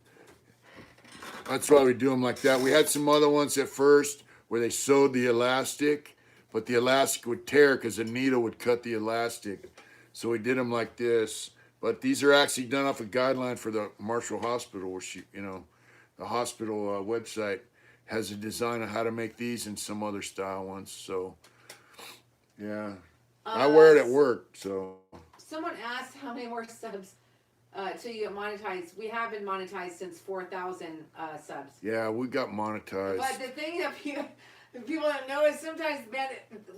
That's why we do them like that. We had some other ones at first where they sewed the elastic, but the elastic would tear because the needle would cut the elastic. So we did them like this. But these are actually done off a guideline for the Marshall Hospital, where the hospital website has a design of how to make these and some other style ones. So, yeah. I wear it at work, so. Someone asked how many more subs till you get monetized. We have been monetized since 4,000 subs. Yeah, we got monetized. But the thing that people don't know is sometimes, man,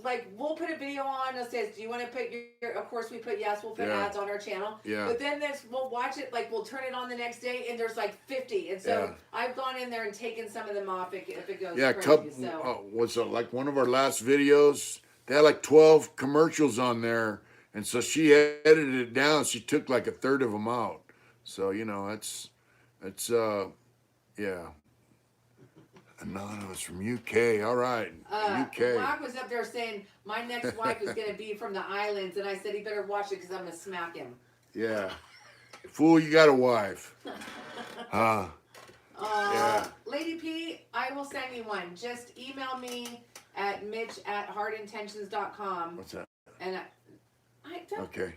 like we'll put a video on. It says, "Do you want to put your?" Of course, we put yes. We'll put Yeah. ads on our channel. Yeah. But then we'll watch it. Like we'll turn it on the next day, and there's like 50. And so Yeah. I've gone in there and taken some of them off if it goes Yeah, crazy. So was like one of our last videos. They had like 12 commercials on there, and so she edited it down. She took like a third of them out. So that's yeah. Anonymous from UK. All right, UK. Mark was up there saying my next wife is going to be from the islands, and I said he better watch it because I'm going to smack him. Yeah, fool, you got a wife. Yeah. Lady P, I will send you one. Just email me at mitch@hardintentions.com. What's that? And I don't. Okay.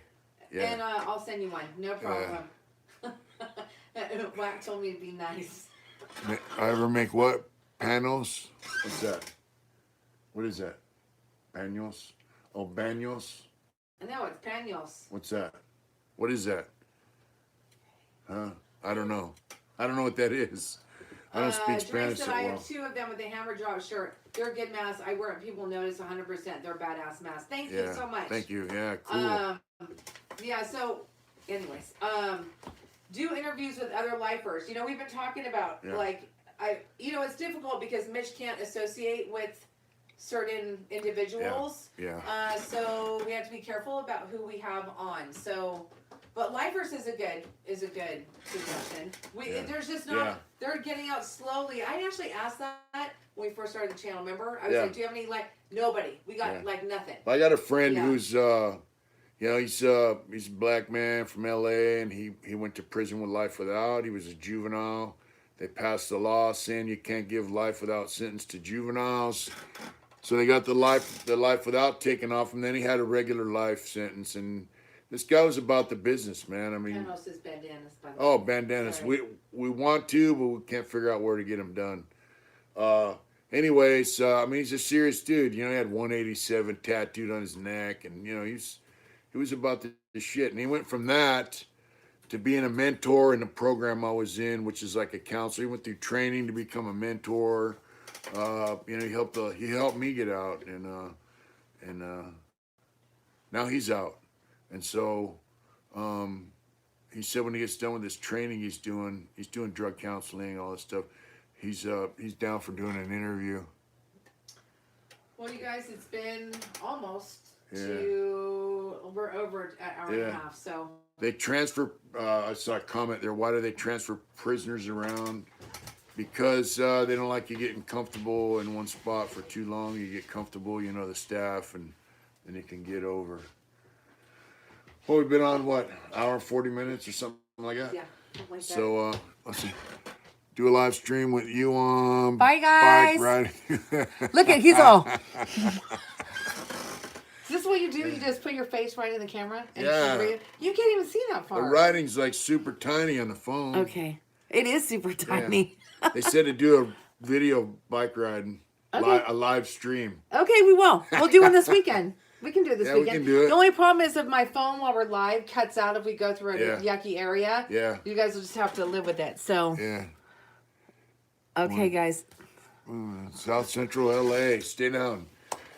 Yeah. And I'll send you one. No problem. Whack told me to be nice. I ever make what? Panels? What's that? What is that? Panos? Oh, banos? No, it's paños. What's that? What is that? Huh? I don't know. I don't know what that is. I don't speak Spanish so I well. have two of them with a hammer drop shirt. They're a good masks. I wear them. People notice 100%. They're badass masks. Thank you so much. Thank you. Yeah, cool. Yeah, so, anyways, do interviews with other lifers. We've been talking about, it's difficult because Mitch can't associate with certain individuals. Yeah. So we have to be careful about who we have on. So, but lifers is a good suggestion. There's just not, they're getting out slowly. I actually asked that when we first started the channel, remember? I was like, do you have any, nobody. We got, nothing. I got a friend who's, he's a black man from LA, and he went to prison with life without. He was a juvenile. They passed a law saying you can't give life without sentence to juveniles. So they got the life without taken off him. Then he had a regular life sentence, and this guy was about the business, man. I mean, Panos is bandanas, by the way. oh, bandanas. Sorry. We want to, but we can't figure out where to get them done. Anyways, he's a serious dude. He had 187 tattooed on his neck, and he was about the shit. And he went from that to being a mentor in the program I was in, which is like a counselor. He went through training to become a mentor. He helped me get out, and now he's out. And so he said when he gets done with this training he's doing drug counseling, all this stuff. He's down for doing an interview. Well, you guys, it's been almost we're over an hour and a half, so. They transfer, I saw a comment there, why do they transfer prisoners around? Because they don't like you getting comfortable in one spot for too long. You get comfortable, the staff, and then you can get over. Well, we've been on, hour and 40 minutes or something like that? Yeah, something like that. So, let's see. do a live stream with you on Bye, guys. bike riding. Look at, he's all. Is this what you do? You just put your face right in the camera? And Yeah. You can't even see that The far. writing's like super tiny on the phone. Okay. It is super tiny. They said to do a video bike riding, Okay. a live stream. Okay, we will. We'll do one this weekend. We can do it this Yeah, we weekend. can do it. The only problem is if my phone while we're live cuts out if we go through a Yeah. yucky area. Yeah. You guys will just have to live with it. So, Yeah. okay, guys. South Central LA. Stay down.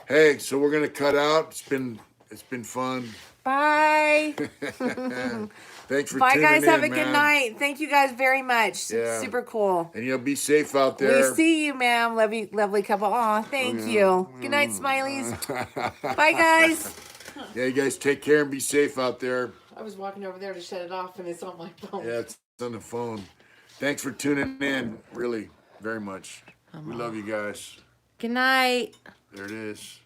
Hey, so we're gonna cut out. It's been fun. Bye. Thanks for Bye, tuning guys. in, Have a man. good night. Thank you guys very much. Yeah. Super cool. And be safe out there. We see you, ma'am. Lovely couple. Aw, thank you. Good night, Smileys. Bye, guys. Yeah, you guys take care and be safe out there. I was walking over there to shut it off and it's on my phone. Yeah, it's on the phone. Thanks for tuning in, really, very much. We love you guys. Good night. There it is.